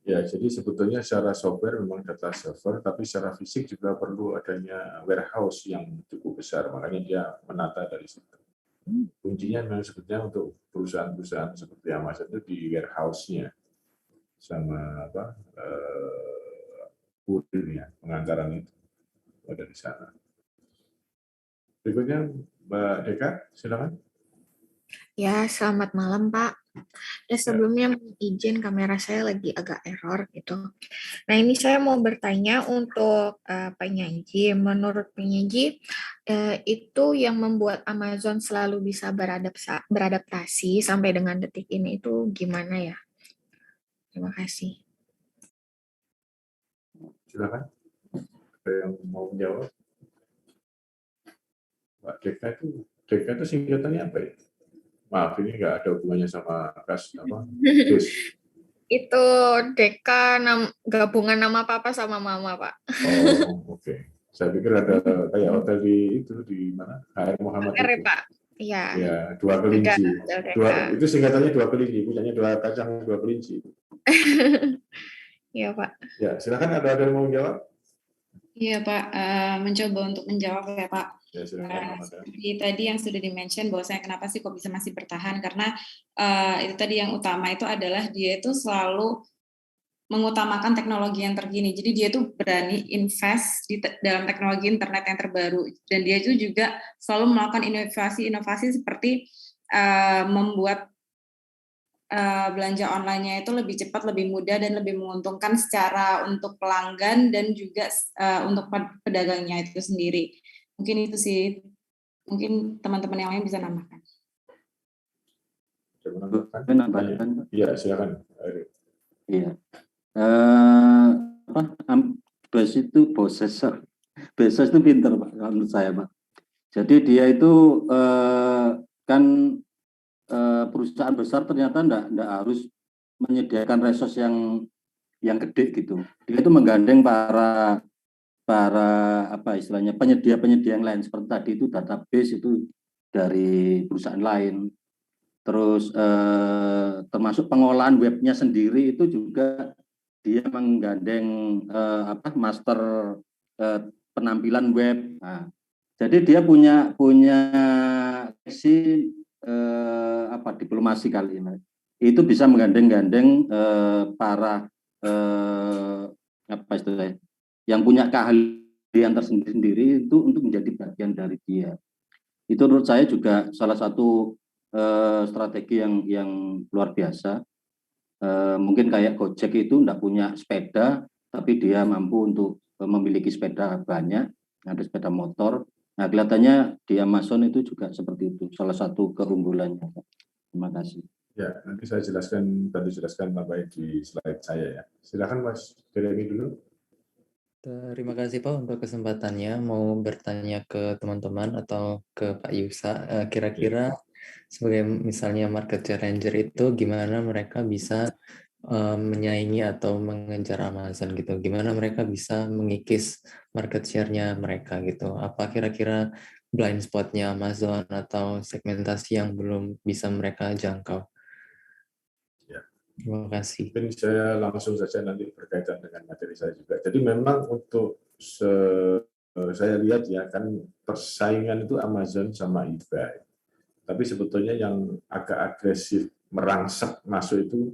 Ya, jadi sebetulnya secara software memang data server, tapi secara fisik juga perlu adanya warehouse yang cukup besar, makanya dia menata dari situ. Kuncinya memang sebetulnya untuk perusahaan-perusahaan seperti Amazon itu di warehouse-nya sama kurirnya, pengantaran itu ada di sana. Berikutnya Mbak Deka, silakan. Ya, selamat malam Pak. Dan sebelumnya izin kamera saya lagi agak error gitu. Nah, ini saya mau bertanya untuk penyaji. Menurut penyaji, itu yang membuat Amazon selalu bisa beradaptasi sampai dengan detik ini itu gimana ya? Terima kasih. Silakan. Ada yang mau menjawab? Mbak Deka itu singkatannya apa ya? Maaf, ini nggak ada hubungannya sama kas apa? Itu Deka gabungan nama papa sama mama Pak. Oh, oke. Saya pikir ada kayak hotel di mana? HR Muhammad itu. Pak. Iya. Ya, 2 kelinci. Itu singkatannya 2 kelinci, punyanya 2 kacang 2 kelinci. Iya Pak. Ya, silakan ada yang mau menjawab? Iya Pak, mencoba untuk menjawab ya Pak. Ya, silakan. Seperti tadi yang sudah di-mention bahwasanya kenapa sih kok bisa masih bertahan, karena itu tadi yang utama itu adalah dia itu selalu mengutamakan teknologi yang terkini. Jadi dia itu berani invest dalam teknologi internet yang terbaru, dan dia itu juga selalu melakukan inovasi-inovasi seperti membuat belanja online-nya itu lebih cepat, lebih mudah, dan lebih menguntungkan secara untuk pelanggan dan juga untuk pedagangnya itu sendiri. Mungkin itu sih, mungkin teman-teman yang lain bisa nambahkan. Iya, silakan. Iya. Bos itu possessor itu pinter Pak, menurut saya Pak. Jadi dia itu kan perusahaan besar ternyata enggak harus menyediakan resource yang gede gitu. Dia itu menggandeng para istilahnya penyedia yang lain, seperti tadi itu database itu dari perusahaan lain. Terus termasuk pengolahan webnya sendiri itu juga dia menggandeng master penampilan web. Nah, jadi dia punya diplomasi kali ini. Itu bisa menggandeng para yang punya keahlian tersendiri itu untuk menjadi bagian dari dia. Itu menurut saya juga salah satu strategi yang luar biasa. Mungkin kayak Gojek itu enggak punya sepeda, tapi dia mampu untuk memiliki sepeda banyak, ada sepeda motor. Nah, kelihatannya di Amazon itu juga seperti itu, salah satu keunggulannya. Terima kasih. Ya, nanti saya jelaskan tambah di slide saya ya. Silakan Mas Jeremy dulu. Terima kasih Pak untuk kesempatannya. Mau bertanya ke teman-teman atau ke Pak Yusa, kira-kira sebagai misalnya market challenger itu gimana mereka bisa menyaingi atau mengejar Amazon gitu? Gimana mereka bisa mengikis market share-nya mereka gitu? Apa kira-kira blind spot-nya Amazon atau segmentasi yang belum bisa mereka jangkau? Terima kasih. Mungkin saya langsung saja nanti berkaitan dengan materi saya juga. Jadi memang untuk saya lihat ya kan persaingan itu Amazon sama eBay. Tapi sebetulnya yang agak agresif merangsek masuk itu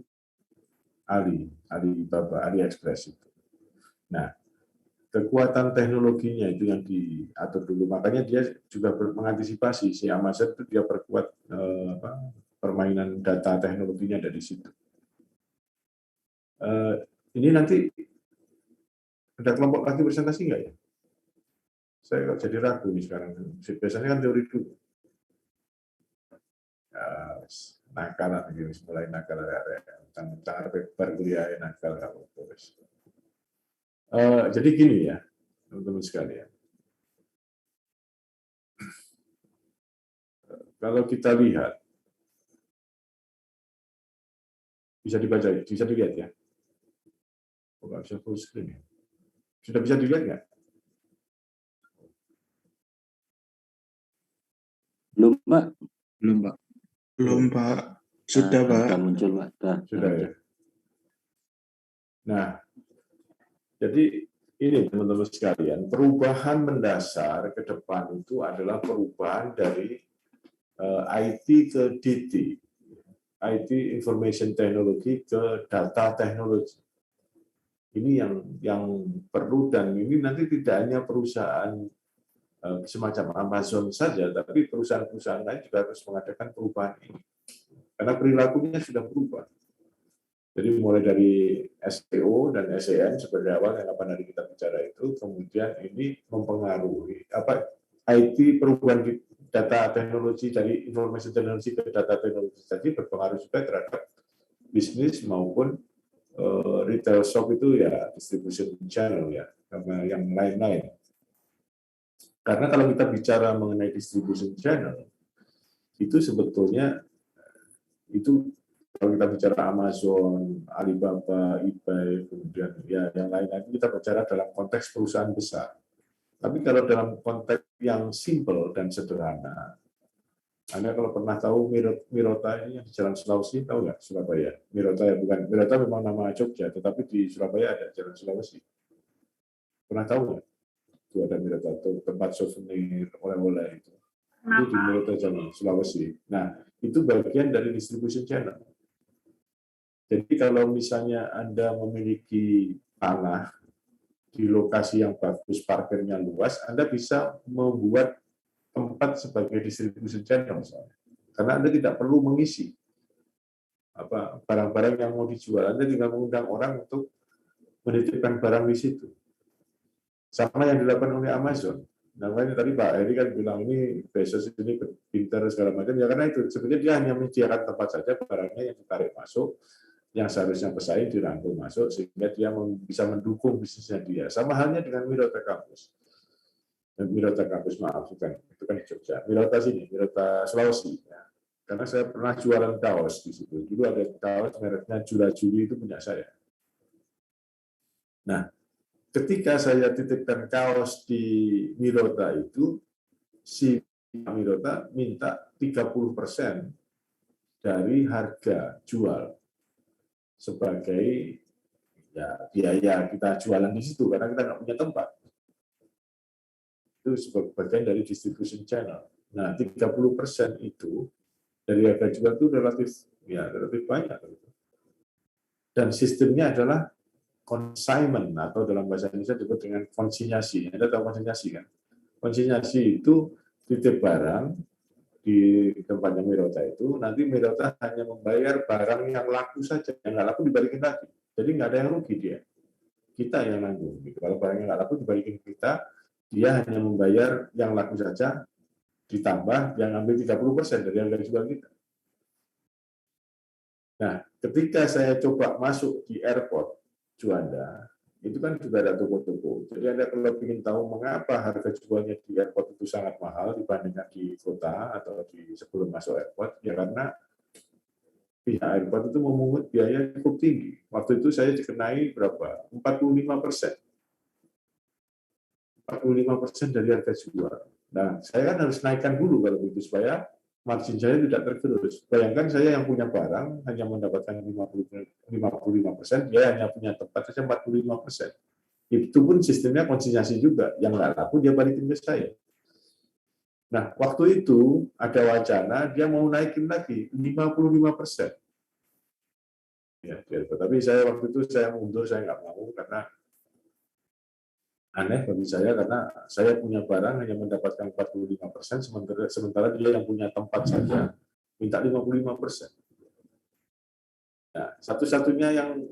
Alibaba, AliExpress itu. Nah, kekuatan teknologinya itu yang diatur dulu. Makanya dia juga mengantisipasi si Amazon itu dia perkuat permainan data teknologinya dari situ. Ini nanti ada kelompok lagi presentasi nggak ya? Saya kok jadi ragu nih sekarang. Biasanya kan teori dulu. Nakal lagi, mulai nakal tentang kuliah nakal terus. Jadi gini ya, teman-teman sekalian. Kalau kita lihat, bisa dibaca, bisa dilihat ya. Nggak bisa full screen ya. Sudah bisa dilihat nggak? Belum, Pak. Belum, Pak. Belum, Pak. Sudah, Pak. Sudah muncul, Pak. Sudah ya. Nah, jadi ini teman-teman sekalian, perubahan mendasar ke depan itu adalah perubahan dari IT ke DT, IT Information Technology ke Data Technology. Ini yang perlu, dan ini nanti tidak hanya perusahaan semacam Amazon saja, tapi perusahaan-perusahaan lain juga harus mengadakan perubahan ini. Karena perilakunya sudah berubah. Jadi mulai dari SEO dan SEM seperti awal yang 8 hari kita bicara itu, kemudian ini mempengaruhi IT perubahan di data teknologi dari information teknologi ke data teknologi tadi berpengaruh juga terhadap bisnis maupun retail shop itu ya distribution channel ya, karena yang lain-lain. Karena kalau kita bicara mengenai distribution channel, itu sebetulnya itu kalau kita bicara Amazon, Alibaba, eBay, kemudian ya yang lain-lain, kita bicara dalam konteks perusahaan besar. Tapi kalau dalam konteks yang simple dan sederhana, Anda kalau pernah tahu Mirota ini di Jalan Sulawesi, tahu nggak Surabaya? Mirota ya, bukan. Mirota memang nama Jogja, tetapi di Surabaya ada Jalan Sulawesi. Pernah tahu nggak? Itu ada Mirota, itu tempat souvenir, oleh-oleh itu. Itu di Mirota Jalan Sulawesi. Nah, itu bagian dari distribution channel. Jadi kalau misalnya Anda memiliki tanah di lokasi yang bagus, parkirnya luas, Anda bisa membuat tempat sebagai distribution channel misalnya. Karena Anda tidak perlu mengisi barang-barang yang mau dijual. Anda tinggal mengundang orang untuk menitipkan barang di situ. Sama yang dilakukan oleh Amazon. Namanya tadi Pak Heri kan bilang ini Bezos ini pintar segala macam. Ya karena itu sebenarnya dia hanya menyediakan tempat saja barangnya yang ditarik masuk, yang seharusnya pesaing dirangkul masuk sehingga dia bisa mendukung bisnisnya dia. Sama halnya dengan Mirota Campus. Mirota Campus, maaf, bukan. Itu kan di Jogja. Mirota sini, Mirota Sulawesi. Ya. Karena saya pernah jualan kaos di situ. Dulu ada kaos mereknya Jura Juli, itu punya saya. Nah, ketika saya titipkan kaos di Mirota itu, si Mirota minta 30% dari harga jual sebagai ya biaya kita jualan di situ, karena kita nggak punya tempat. Itu sebagai bagian dari distribution channel. Nah, 30% itu dari harga jual itu relatif banyak. Dan sistemnya adalah consignment atau dalam bahasa Indonesia disebut dengan konsinyasi. Anda tahu konsinyasi kan? Konsinyasi itu titip barang di tempatnya Mirota itu, nanti Mirota hanya membayar barang yang laku saja, yang nggak laku dibalikin lagi. Jadi nggak ada yang rugi dia. Kita yang nanggung. Gitu. Kalau barangnya nggak laku dibalikin kita, dia hanya membayar yang laku saja, ditambah yang ambil 30% dari harga jual kita. Nah, ketika saya coba masuk di airport Juanda, itu kan juga ada toko-toko. Jadi Anda kalau ingin tahu mengapa harga jualnya di airport itu sangat mahal dibandingkan di kota atau di sebelum masuk airport, ya karena pihak airport itu memungut biaya cukup tinggi. Waktu itu saya dikenai berapa? 45%. 45% dari harga jual. Nah, saya kan harus naikkan dulu kalau begitu supaya margin saya tidak tergerus. Bayangkan saya yang punya barang hanya mendapatkan 55%, dia hanya punya tempat saja 45%. Itu pun sistemnya konsinyasi juga. Yang nggak laku dia balikin ke saya. Nah, waktu itu ada wacana dia mau naikin lagi 55%. Ya, tapi saya waktu itu saya mundur, saya nggak mau karena aneh bagi saya karena saya punya barang hanya mendapatkan 45%, sementara dia yang punya tempat saja minta 55%. Nah, satu-satunya yang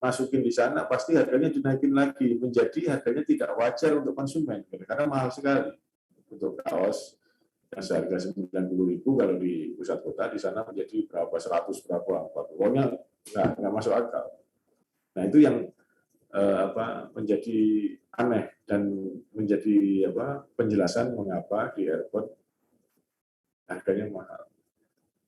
masukin di sana pasti harganya dinaikin lagi menjadi harganya tidak wajar untuk konsumen karena mahal sekali. Untuk kaos yang seharga 90.000 kalau di pusat kota di sana menjadi berapa 100 berapa, pokoknya nggak masuk akal. Nah itu yang menjadi aneh dan menjadi penjelasan mengapa di airport harganya mahal.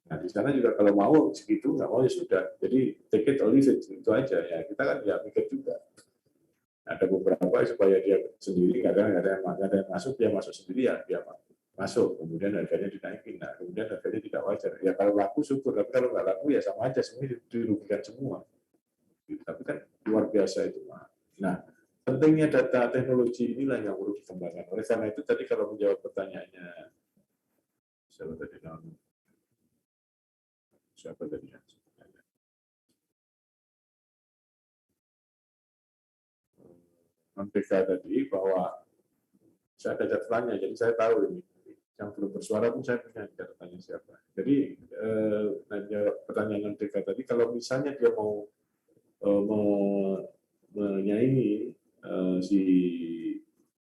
Nah di sana juga kalau mau segitu nggak mau ya sudah. Jadi take it or leave it itu aja ya kita kan ya mikir juga. Ada beberapa supaya dia sendiri nggak ada yang masuk dia masuk sendiri ya dia masuk kemudian harganya dinaikin. Nah kemudian harganya tidak wajar. Ya kalau laku syukur tapi kalau nggak laku ya sama aja semua dirugikan semua. Tapi kan luar biasa itu. Nah, pentingnya data teknologi inilah yang perlu dikembangkan. Oleh karena itu tadi kalau menjawab pertanyaannya siapa tadi? Non-PK tadi bahwa saya ada catatannya, jadi saya tahu ini. Yang belum bersuara pun saya punya catatannya siapa. Jadi pertanyaan non-PK tadi, kalau misalnya dia mau menyaingi si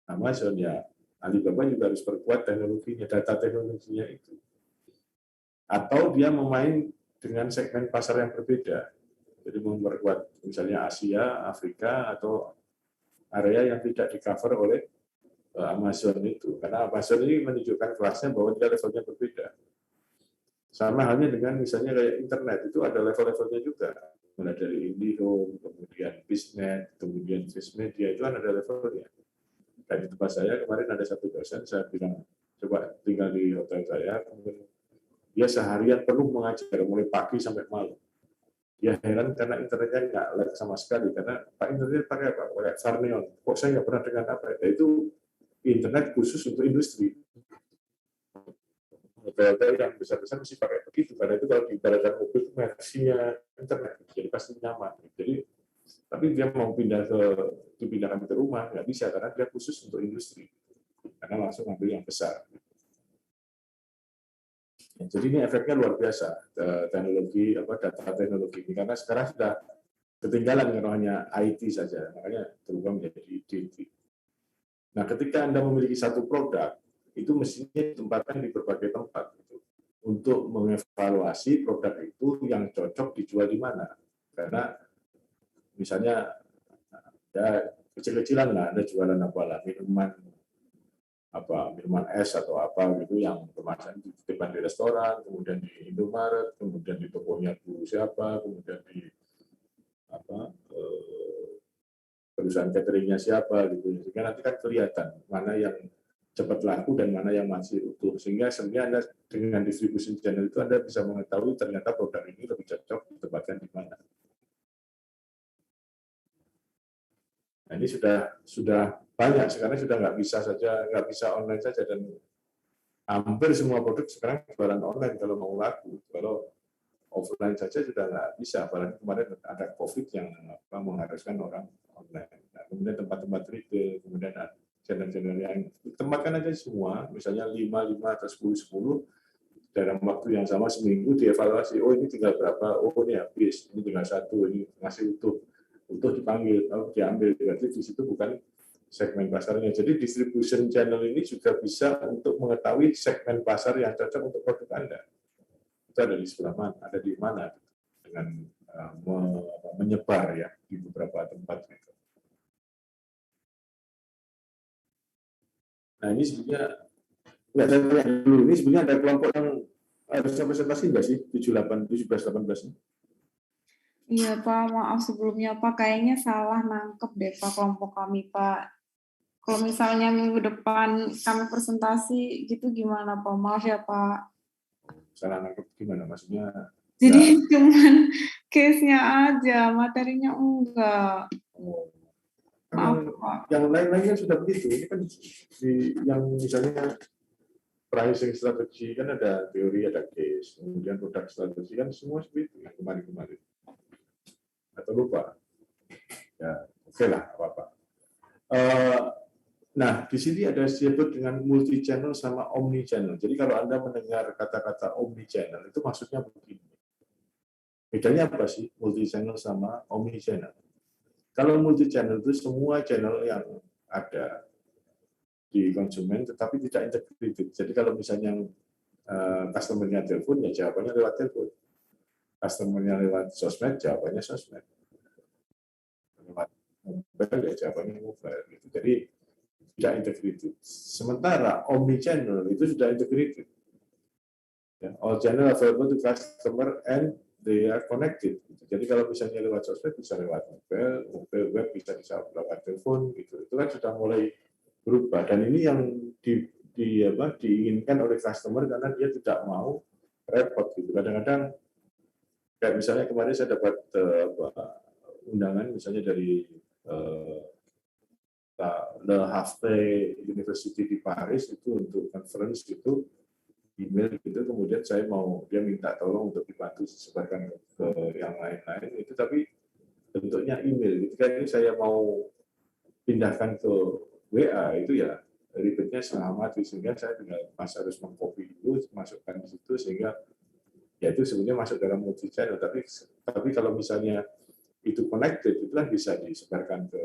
Amazon ya Alibaba juga harus perkuat teknologinya, data teknologinya itu. Atau dia memain dengan segmen pasar yang berbeda. Jadi memperkuat misalnya Asia, Afrika, atau area yang tidak di-cover oleh Amazon itu. Karena Amazon ini menunjukkan kelasnya bahwa dia levelnya berbeda. Sama halnya dengan misalnya kayak internet, itu ada level-levelnya juga. Mulai dari IndiHome, kemudian BizNet, kemudian Swissmedia, itu kan ada levelnya. Dan di tempat saya kemarin ada satu dosen, saya bilang, coba tinggal di hotel saya, kemudian dia seharian penuh mengajar, mulai pagi sampai malam. Dia heran karena internetnya nggak lag sama sekali, karena Pak internet pakai apa? Pakai Farneon. Kok saya nggak pernah dengan apa? Itu internet khusus untuk industri. Hotel-hotel yang besar-besar mesti pakai begitu, karena itu kalau diibaratkan mobil itu versinya internet, jadi pasti nyaman. Jadi, tapi dia mau dipindahkan ke rumah nggak bisa karena dia khusus untuk industri, karena langsung ambil yang besar. Jadi ini efeknya luar biasa teknologi data teknologi ini karena sekarang sudah ketinggalan kalau hanya IT saja, makanya berubah menjadi DT. Nah, ketika Anda memiliki satu produk itu mestinya ditempatkan di berbagai tempat untuk mengevaluasi produk itu yang cocok dijual di mana. Karena misalnya ya kecil-kecilan lah, Anda jualan apalah minuman es atau apa gitu yang kemasan di depan di restoran, kemudian di Indomaret, kemudian di tokonya guru siapa, kemudian di perusahaan cateringnya siapa gitu. Sehingga nanti kan kelihatan mana yang cepat laku dan mana yang masih utuh, sehingga sebenarnya Anda dengan distribution channel itu Anda bisa mengetahui ternyata produk ini lebih cocok ditempatkan di mana. Nah, ini sudah banyak sekarang, sudah nggak bisa online saja, dan hampir semua produk sekarang jualan online kalau mau laku. Kalau offline saja sudah nggak bisa, apalagi kemarin ada COVID yang mengharuskan orang online. Nah, kemudian tempat-tempat retail, kemudian channel-channel yang ditempatkan aja semua, misalnya 5 atau 10 dalam waktu yang sama seminggu dievaluasi. Oh ini tinggal berapa? Oh ini habis. Ini tinggal 1. Ini masih utuh dipanggil, lalu diambil. Berarti di situ bukan segmen pasarnya. Jadi distribution channel ini juga bisa untuk mengetahui segmen pasar yang cocok untuk produk Anda. Itu ada di sebelah mana, ada di mana dengan menyebar ya di beberapa tempat. Nah ini sebenarnya nggak tanya dulu, ini sebenarnya ada kelompok yang harusnya presentasi nggak sih 17, 18 ini? Iya Pak, maaf sebelumnya Pak, kayaknya salah nangkep deh Pak kelompok kami Pak. Kalau misalnya minggu depan kami presentasi gitu gimana Pak? Maaf ya Pak. Salah nangkep gimana maksudnya? Jadi cuman case-nya aja, materinya enggak. Maaf Pak. Yang lain-lain kan sudah begitu. Ini kan yang misalnya pricing strategi kan ada teori, ada case, kemudian produk strategi kan semua seperti itu yang kemarin-kemarin. Atau lupa? Ya, oke lah, apa-apa. Nah, di sini ada disebut dengan multi channel sama omni channel. Jadi kalau Anda mendengar kata-kata omni channel itu maksudnya begini. Bedanya apa sih multi channel sama omni channel? Kalau multi channel itu semua channel yang ada di konsumen tetapi tidak integrated. Jadi kalau misalnya customer-nya telepon, ya jawabannya lewat telepon. Customer-nya lewat sosmed, jawabannya sosmed. Lewat mobile, ya jawabannya mobile. Gitu. Jadi tidak integrated. Sementara omni-channel itu sudah integrated. Ya, all channel available to customer and they are connected. Jadi kalau misalnya lewat sosmed bisa lewat mobile web bisa lewat telepon, gitu. Itu kan sudah mulai berubah. Dan ini yang diinginkan oleh customer karena dia tidak mau repot. Gitu. Kadang-kadang kayak misalnya kemarin saya dapat undangan misalnya dari Le Havre University di Paris itu untuk conference gitu, email gitu, kemudian dia minta tolong untuk dibantu disebarkan ke yang lain-lain itu, tapi bentuknya email. Ketika ini saya mau pindahkan ke WA itu ya ribetnya setengah mati, sehingga saya tinggal harus mengcopy dulu, masukkan di situ, sehingga ya itu sebenarnya masuk dalam multi channel. Tapi kalau misalnya itu connected, itu kan bisa disebarkan ke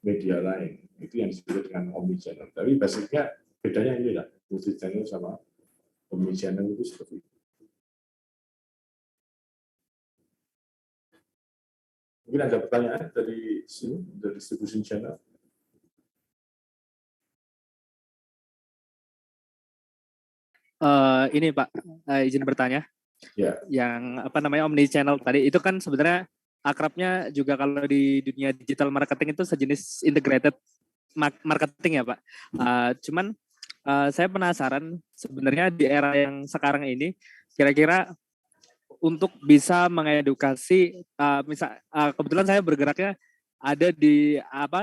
media lain. Itu yang disebut dengan omni channel. Tapi basicnya bedanya ini lah, multi channel sama omni channel itu seperti itu. Mungkin ada pertanyaan dari sini, dari distribution channel. Ini Pak, izin bertanya. Ya. Yang omni channel tadi itu kan sebenarnya akrabnya juga kalau di dunia digital marketing itu sejenis integrated marketing ya Pak. Cuman saya penasaran sebenarnya di era yang sekarang ini kira-kira untuk bisa mengedukasi, kebetulan saya bergeraknya ada di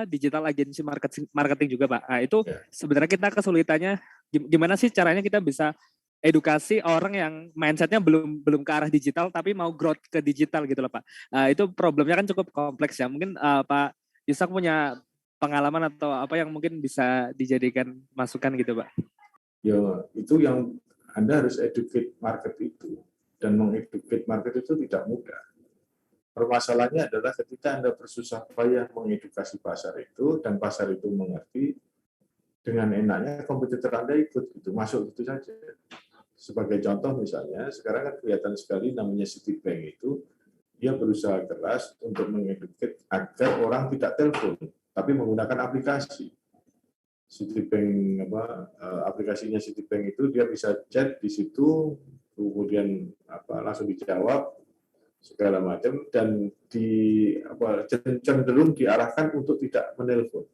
digital agency marketing juga Pak. Itu sebenarnya kita kesulitannya gimana sih caranya kita bisa edukasi orang yang mindsetnya belum ke arah digital tapi mau growth ke digital gitu loh Pak. Itu problemnya kan cukup kompleks ya. Mungkin Pak Yusak punya pengalaman atau apa yang mungkin bisa dijadikan masukan gitu Pak. Ya itu yang Anda harus educate market itu, dan mengeducate market itu tidak mudah. Permasalahannya adalah ketika Anda bersusah payah mengedukasi pasar itu dan pasar itu mengerti, dengan enaknya kompetitor Anda ikut gitu, masuk gitu saja. Sebagai contoh misalnya, sekarang kan kelihatan sekali namanya Citibank itu, dia berusaha keras untuk mengedukasi agar orang tidak telepon, tapi menggunakan aplikasi. Citibank aplikasinya Citibank itu dia bisa chat di situ, kemudian langsung dijawab segala macam, dan cenderung diarahkan untuk tidak menelpon.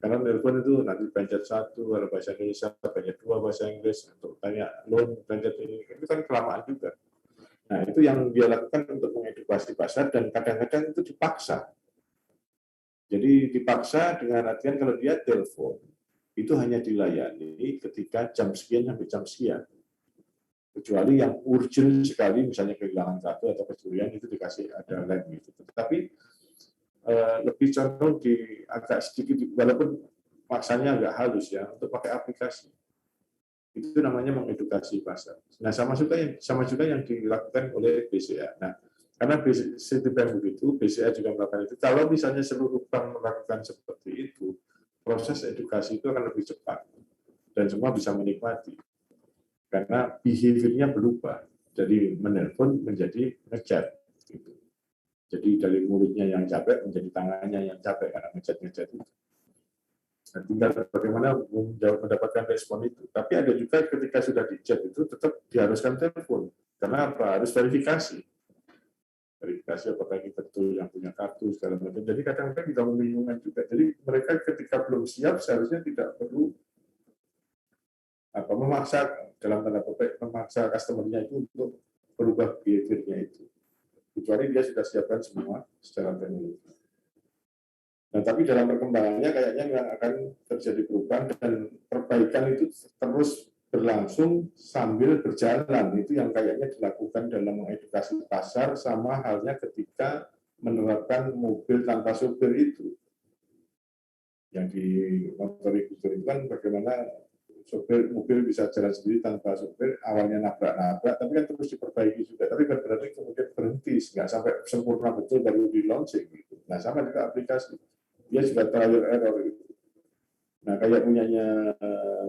Karena telepon itu nanti pencet 1, kalau bahasa Indonesia, pencet 2 bahasa Inggris, untuk tanya loan, pencet ini, itu kan kelamaan juga. Nah, itu yang dia lakukan untuk mengedukasi pasar, dan kadang-kadang itu dipaksa. Jadi dipaksa dengan artian kalau dia telepon, itu hanya dilayani ketika jam sekian sampai jam sekian. Kecuali yang urgent sekali, misalnya kehilangan kartu atau pencurian, itu dikasih ada line gitu. Tapi lebih condong di agak sedikit, walaupun maksanya agak halus ya untuk pakai aplikasi. Itu namanya mengedukasi pasar. Nah, sama juga yang dilakukan oleh BCA. Nah, karena Citibank begitu, BCA juga melakukan itu. Kalau misalnya seluruh bank melakukan seperti itu, proses edukasi itu akan lebih cepat dan semua bisa menikmati. Karena behavior-nya berubah. Jadi menelpon menjadi ngechat. Gitu. Jadi dari mulutnya yang capek menjadi tangannya yang capek karena ngechat itu. Nah, tinggal bagaimana mendapatkan respon itu. Tapi ada juga ketika sudah di chat itu tetap diharuskan telepon. Karena apa? Harus verifikasi. Verifikasi apakah ini betul yang punya kartu segala macam. Jadi kadang-kadang kita membingungkan juga. Jadi mereka ketika belum siap seharusnya tidak perlu memaksa dalam tanda petik memaksa customer-nya itu untuk berubah behavior-nya itu. Kecuali dia sudah siapkan semua secara teknologi. Nah, tapi dalam perkembangannya kayaknya nggak akan terjadi perubahan dan perbaikan itu terus berlangsung sambil berjalan. Itu yang kayaknya dilakukan dalam mengedukasi pasar sama halnya ketika menerapkan mobil tanpa supir itu. Yang di motor itu kan bagaimana sopir mobil bisa jalan sendiri tanpa sopir, awalnya nabrak-nabrak, tapi kan terus diperbaiki juga. Tapi kan berarti kemudian berhenti, nggak sampai sempurna betul baru di launching. Gitu. Nah, sama juga aplikasi. Dia juga trial error. Gitu. Nah, kayak punyanya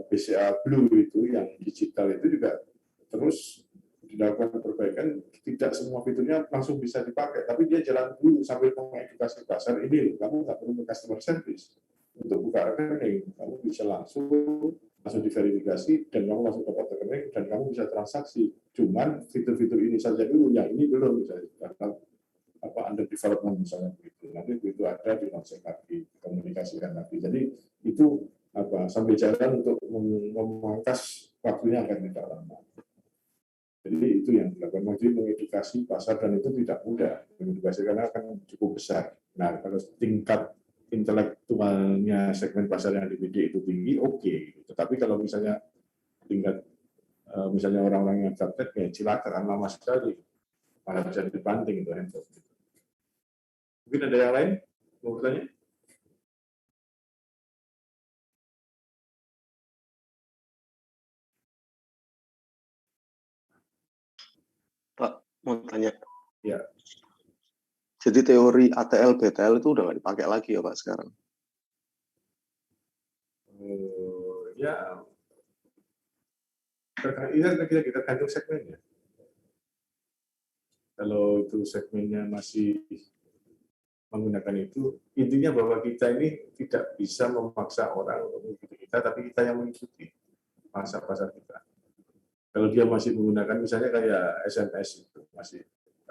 BCA Blue itu, yang digital itu juga terus dilakukan perbaikan, tidak semua fiturnya langsung bisa dipakai, tapi dia jalan dulu sambil mengedukasi pasar, ini kamu nggak perlu customer service. Untuk buka rekening, kamu bisa langsung diverifikasi dan kamu langsung dapat rekening dan kamu bisa transaksi. Cuman fitur-fitur ini saja dulu, yang ini belum bisa karena under development misalnya begitu. Nanti begitu ada di launching lagi, komunikasikan lagi. Jadi itu sambil jalan untuk memangkas waktunya akan tidak lama. Jadi itu yang dilakukan, mengedukasi pasar dan itu tidak mudah mengedukasi karena akan cukup besar. Nah, kalau tingkat intelektualnya segmen pasar yang dimiliki itu tinggi, oke. Tetapi kalau misalnya tingkat misalnya orang-orang yang gaptek, ya cilaka kan lama sekali, malah bisa dibanting itu handphone. Mungkin ada yang lain mau bertanya? Pak, mau tanya. Ya. Jadi teori ATL BTL itu udah nggak dipakai lagi ya Pak sekarang? Ya, kita gantung segmennya. Kalau itu segmennya masih menggunakan itu, intinya bahwa kita ini tidak bisa memaksa orang untuk mengikuti kita, tapi kita yang mengikuti pasar kita. Kalau dia masih menggunakan misalnya kayak SMS itu masih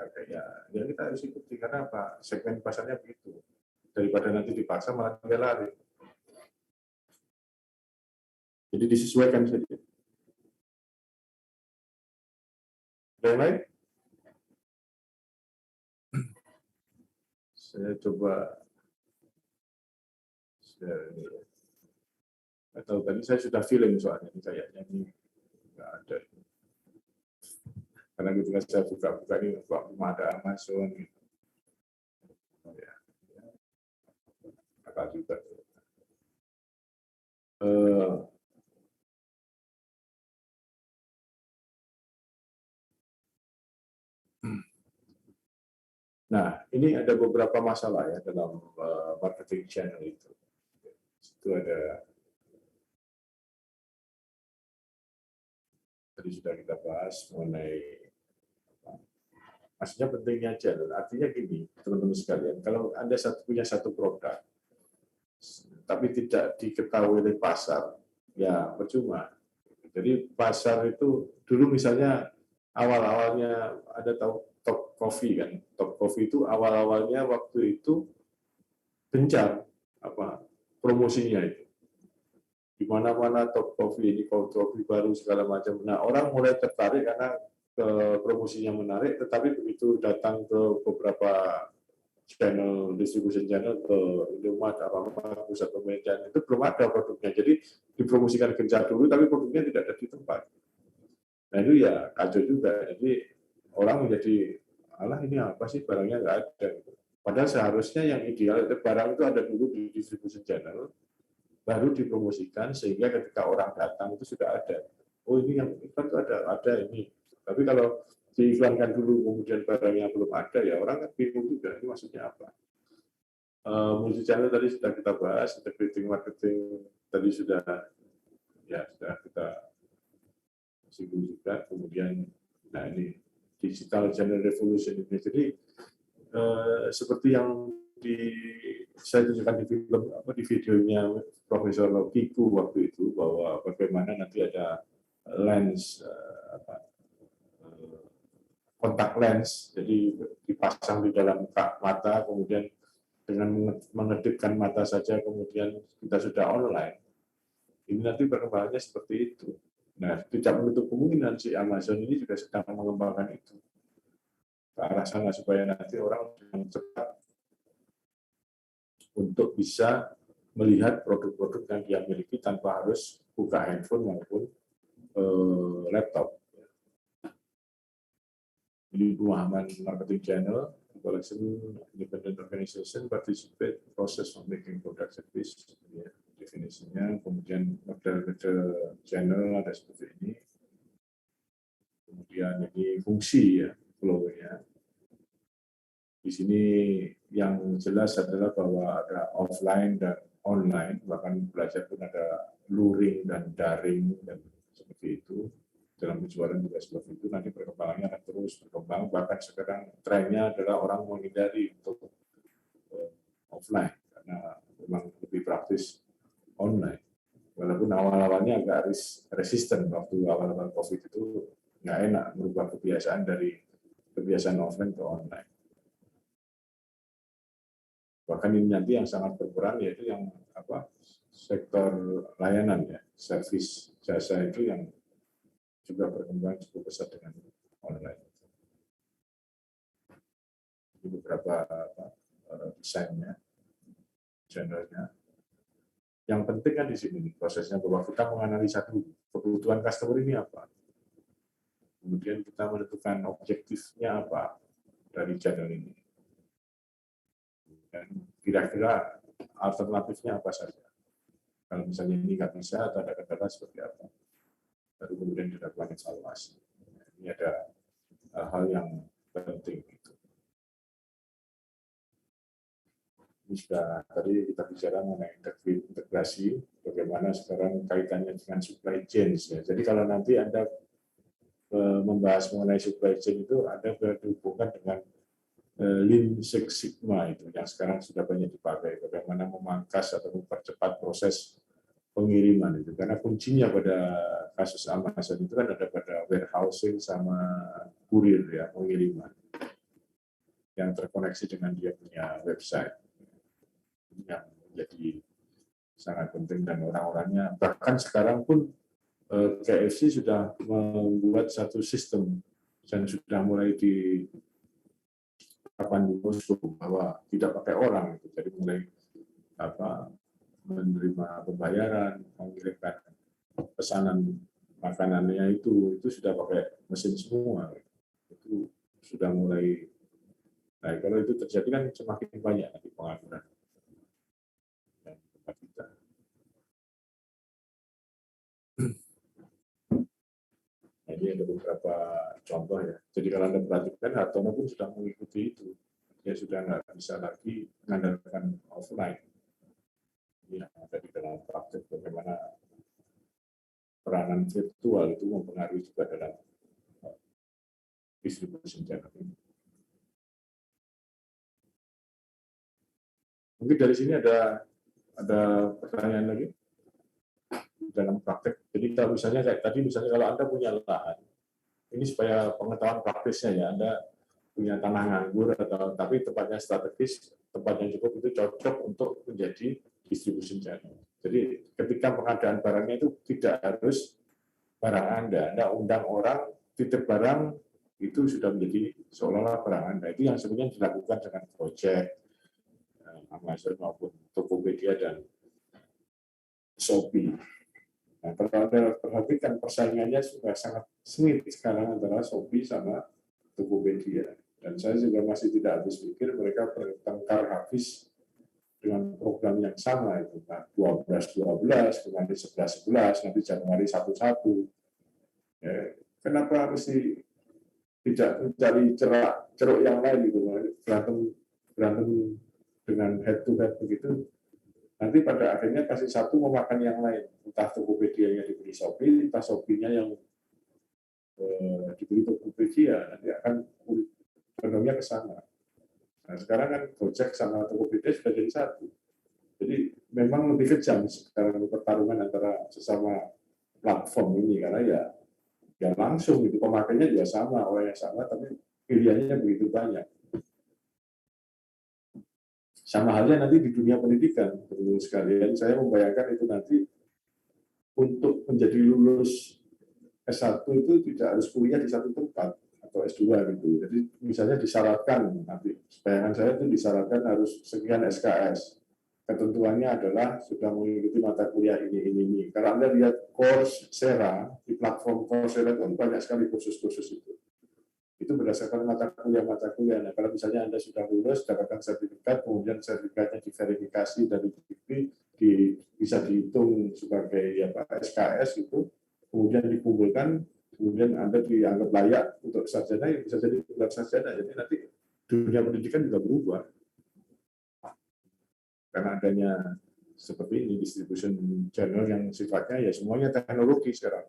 kayak ya kita harus ikuti karena apa? Segmen pasarnya begitu. Daripada nanti dipaksa malah dia lari. Jadi disesuaikan saja. Yang lain? Saya coba share ini. Atau tadi saya sudah feeling soalnya kayaknya ini nggak ada. Karena ketika saya buka-buka ini, belum ada Amazon. Gitu. Ya. Apa juga. Nah, ini ada beberapa masalah ya dalam marketing channel itu. Itu ada, tadi sudah kita bahas mengenai maksudnya pentingnya channel. Artinya gini, teman-teman sekalian, kalau Anda punya satu produk, tapi tidak diketahui oleh pasar, ya percuma. Jadi pasar itu dulu misalnya awal-awalnya ada tahu Top Coffee kan. Top Coffee itu awal-awalnya waktu itu gencar promosinya itu. Di mana-mana Top Coffee, ini kopi baru segala macam. Nah, orang mulai tertarik karena promosinya menarik, tetapi begitu datang ke beberapa channel, distribution channel, ke Indomaret, pusat pembelanjaan, itu belum ada produknya. Jadi dipromosikan gencar dulu, tapi produknya tidak ada di tempat. Nah, itu ya kacau juga. Jadi orang menjadi, alah ini apa sih, barangnya nggak ada. Padahal seharusnya yang ideal itu barang itu ada dulu di distribution channel, baru dipromosikan sehingga ketika orang datang itu sudah ada. Oh ini yang iklan itu ada ini. Tapi kalau diiklankan dulu kemudian barangnya belum ada ya orang kan bingung juga ini maksudnya apa. Multi channel tadi sudah kita bahas, integrating marketing tadi sudah kita singgung juga. Kemudian nah ini digital channel revolution ini. Jadi seperti yang saya tunjukkan di film di videonya Profesor Kiku waktu itu bahwa bagaimana nanti ada lens kontak lens, jadi dipasang di dalam mata, kemudian dengan mengedipkan mata saja kemudian kita sudah online. Ini nanti perkembangannya seperti itu. Nah, tidak menutup kemungkinan si Amazon ini juga sedang mengembangkan itu ke arah sana supaya nanti orang dengan cepat untuk bisa melihat produk-produk yang dia miliki tanpa harus buka handphone maupun laptop. Jadi pemahaman marketing channel, collection, independent organization, participate process of making product service, ya, definisinya, kemudian model-model channel ada seperti ini, kemudian ini fungsi ya, flow-nya. Di sini yang jelas adalah bahwa ada offline dan online, bahkan belajar pun ada luring dan daring dan seperti itu. Dalam penjualan juga seperti itu, nanti perkembangannya akan terus berkembang, bahkan sekarang trennya adalah orang menghindari untuk offline, karena memang lebih praktis online. Walaupun awal-awalnya agak resisten, waktu awal-awal COVID itu nggak enak merubah kebiasaan dari kebiasaan offline ke online. Bahkan ini nanti yang sangat berperan yaitu yang sektor layanan ya, servis jasa itu yang juga berkembang cukup besar dengan online. Ini beberapa desainnya, channelnya. Yang penting kan di sini prosesnya bahwa kita menganalisa dulu kebutuhan customer ini apa, kemudian kita menentukan objektifnya apa dari channel ini, dan kira-kira alternatifnya apa saja. Kalau misalnya ini nggak bisa atau ada kendala seperti apa, baru kemudian dilakukan evaluasi. Ini ada hal yang penting. Ini sudah tadi kita bicara mengenai integrasi, bagaimana sekarang kaitannya dengan supply chain. Ya. Jadi kalau nanti Anda membahas mengenai supply chain itu ada berhubungan dengan Lean Six Sigma itu yang sekarang sudah banyak dipakai, bagaimana memangkas atau mempercepat proses pengiriman itu, karena kuncinya pada kasus Amazon itu kan ada pada warehousing sama kurir ya, pengiriman yang terkoneksi dengan dia punya website. Ini yang menjadi sangat penting dan orang-orangnya, bahkan sekarang pun KFC sudah membuat satu sistem dan sudah mulai di kapan di Moskow bahwa tidak pakai orang, jadi mulai menerima pembayaran, mengirimkan pesanan makanannya itu sudah pakai mesin semua. Itu sudah mulai. Nah, kalau itu terjadi kan semakin banyak nanti pengaturan dan tempat kita. Nah, ini ada beberapa contoh ya. Jadi kalau Anda perhatikan, Hartono pun sudah mengikuti itu. Dia sudah nggak bisa lagi mengandalkan offline. Yang ada di dalam praktek bagaimana peranan virtual itu mempengaruhi juga dalam distribusi channel ini. Mungkin dari sini ada pertanyaan lagi dalam praktek. Jadi kalau misalnya kayak tadi, misalnya kalau Anda punya lahan, ini supaya pengetahuan praktisnya ya, Anda punya tanah nganggur atau tapi tempatnya strategis, tempat yang cukup itu cocok untuk menjadi distribution channel. Jadi ketika pengadaan barangnya itu tidak harus barang Anda undang orang titip barang itu sudah menjadi seolah-olah barang Anda. Itu yang sebenarnya dilakukan dengan Gojek, Amazon maupun Tokopedia dan Shopee. Nah, kalau Anda perhatikan persaingannya sudah sangat sengit sekarang antara Shopee sama Tokopedia. Dan saya juga masih tidak habis pikir mereka bertengkar habis dengan program yang sama itu, nah, 12-12 dengan 11-11 nanti Januari 1-1. Ya, kenapa mesti tidak mencari ceruk yang lain gitu, berantem dengan head to head begitu, nanti pada akhirnya pasti satu memakan yang lain, entah Tokopedia-nya dibeli Shopee, entah Shopee-nya yang dibeli Tokopedia, nanti akan condongnya ke sana. Nah, sekarang kan Gojek sama Tokopedia sudah jadi satu. Jadi memang lebih kejam sekarang pertarungan antara sesama platform ini, karena ya langsung itu pemakainya juga sama, orang yang sama, tapi pilihannya begitu banyak. Sama halnya nanti di dunia pendidikan, teman-teman sekalian, saya membayangkan itu nanti untuk menjadi lulus S1 itu tidak harus kuliah di satu tempat atau S2 gitu. Jadi misalnya disyaratkan, nanti bayangan saya itu disyaratkan harus sekian SKS. Ketentuannya adalah sudah mengikuti mata kuliah ini. Kalau Anda lihat Coursera, di platform Coursera itu banyak sekali kursus-kursus itu. Itu berdasarkan mata kuliah. Nah, kalau misalnya Anda sudah lulus, dapatkan sertifikat, kemudian sertifikatnya diverifikasi dari DIPI, bisa dihitung sebagai SKS itu, kemudian dikumpulkan, kemudian Anda dianggap layak untuk sarjana, yang bisa jadi gelar sarjana. Jadi nanti dunia pendidikan juga berubah. Karena adanya seperti ini, distribution channel yang sifatnya ya semuanya teknologi sekarang.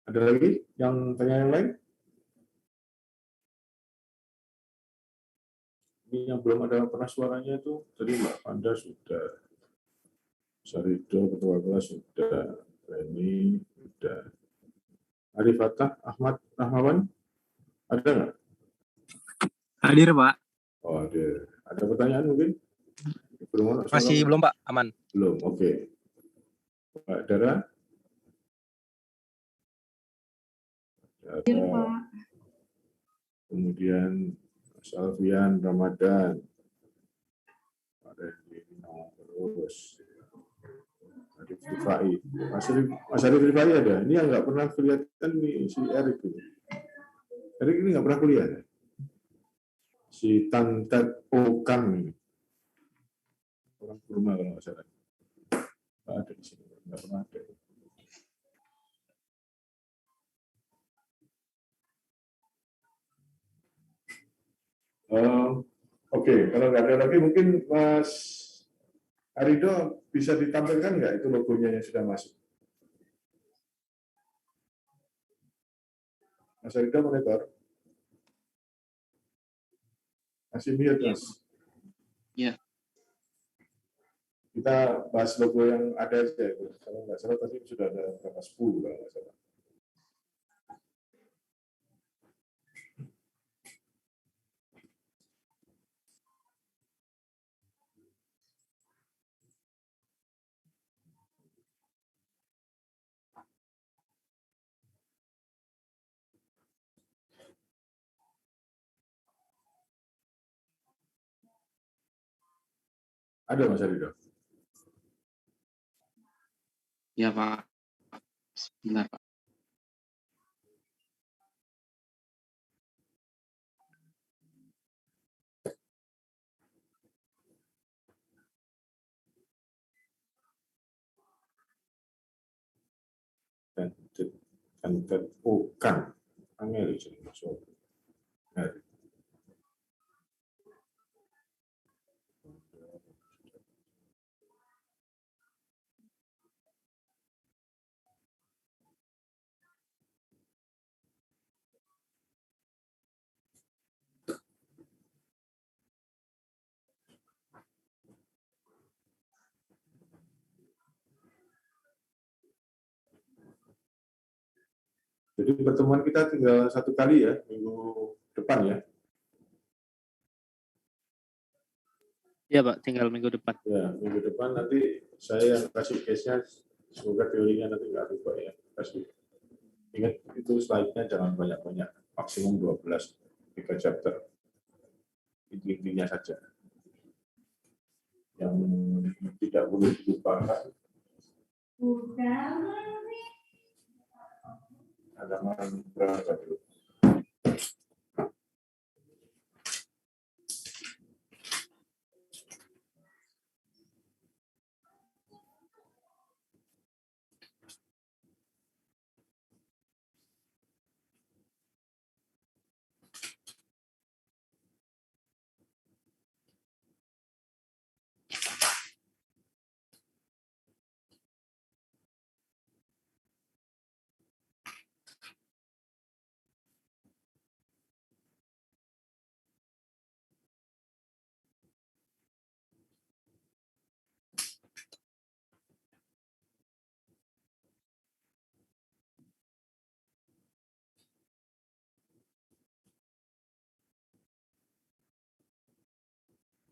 Ada lagi yang tanya yang lain? Ini yang belum ada pernah suaranya itu, tadi Mbak Panda sudah, Sarido, Ketua Kelas sudah, Reni sudah, Arif Fatah, Ahmad Rahmawan, ada nggak? Hadir, Pak. Oh, ada pertanyaan mungkin? Masih belum, Pak. Aman. Belum, oke. Pak Dara? Kemudian Mas Alfian Ramadan, terus Arif Rifai, Mas Arif Rifai ada. Ini yang nggak pernah kelihatan nih si Erik ini. Erik ini nggak pernah kuliah ya? Si Tantet Okan ini, orang Burma kalau nggak salah. Nggak ada di sini, nggak pernah ada. Oke, kalau nggak ada lagi mungkin Mas Arido bisa ditampilkan nggak itu logonya yang sudah masuk? Mas Arido monitor? Masih mute, Mas? Iya. Kita bahas logo yang ada aja. Kalau nggak salah tadi sudah ada berapa 10 kalau nggak salah. Ada Mas Arido? Ya, Pak. Sebentar, Pak. Tantet Okan. Angel itu masuk. Jadi pertemuan kita tinggal satu kali ya, minggu depan ya. Iya Pak, tinggal minggu depan. Ya, minggu depan nanti saya yang kasih case-nya, semoga teorinya nanti nggak lupa ya. Kasih. Ingat itu slide-nya jangan banyak-banyak, maksimum 12, 3 chapter. Intinya saja. Yang tidak boleh dilupakan. Halaman berapa dulu?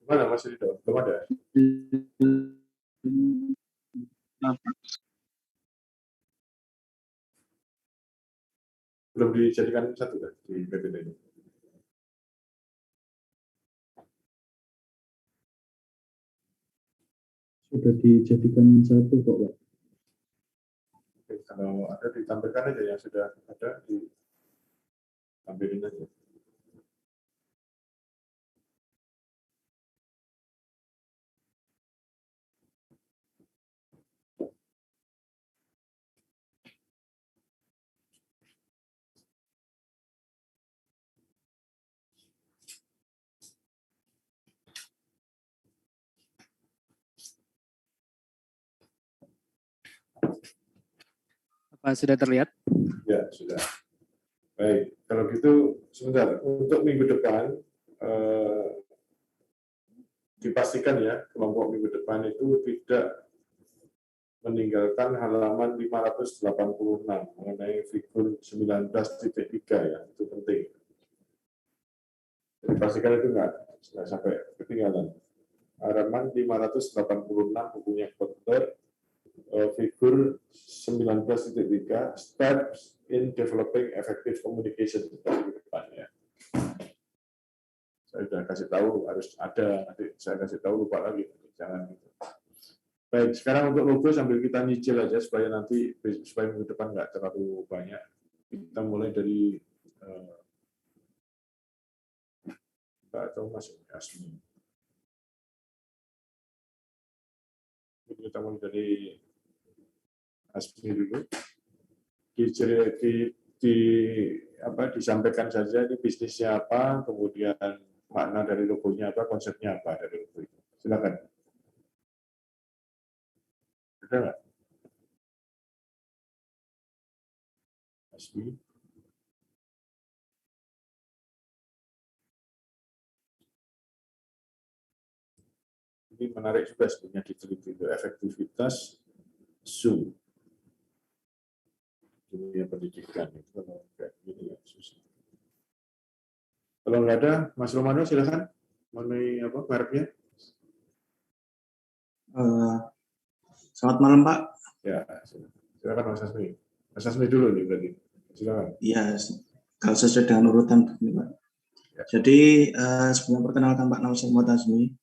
Mana Mas Rido? Belum ada? Belum dijadikan satu kan di PPT ini? Sudah dijadikan satu kok, Pak. Oke, kalau ada ditampilkan aja yang sudah ada, ditampilin aja. Apa sudah terlihat? Ya, sudah. Baik, kalau gitu sebentar. Untuk minggu depan, dipastikan ya, kelompok minggu depan itu tidak meninggalkan halaman 586 mengenai figur 19.3 ya, itu penting. Jadi pastikan itu nggak sampai ketinggalan. Halaman 586 bukunya Kotler, figur 19.3 steps in developing effective communication di depannya. Saya sudah kasih tahu harus ada, nanti saya kasih tahu lupa lagi, jangan gitu. Baik, sekarang untuk logo sambil kita nyicil aja supaya nanti supaya minggu depan nggak terlalu banyak. Kita mulai dari atau masuk Asmi. Kita mulai dari Asmi dulu. Disampaikan saja ini bisnisnya apa, kemudian makna dari logonya apa, konsepnya apa dari logo itu. Silakan. Ada nggak? Asmi. Ini menarik juga sebenarnya diteliti itu efektivitas Zoom. Dunia pendidikan itu kalau kayak gini ya susah. Kalau nggak ada, Mas Romano silakan. Mengenai apa mereknya? Selamat malam Pak. Ya, silakan Mas Asmi. Mas Asmi dulu nih berarti. Silakan. Iya, kalau sesuai dengan urutan begini Pak. Ya. Jadi sebelum perkenalkan Pak, nama saya Muhammad Asmi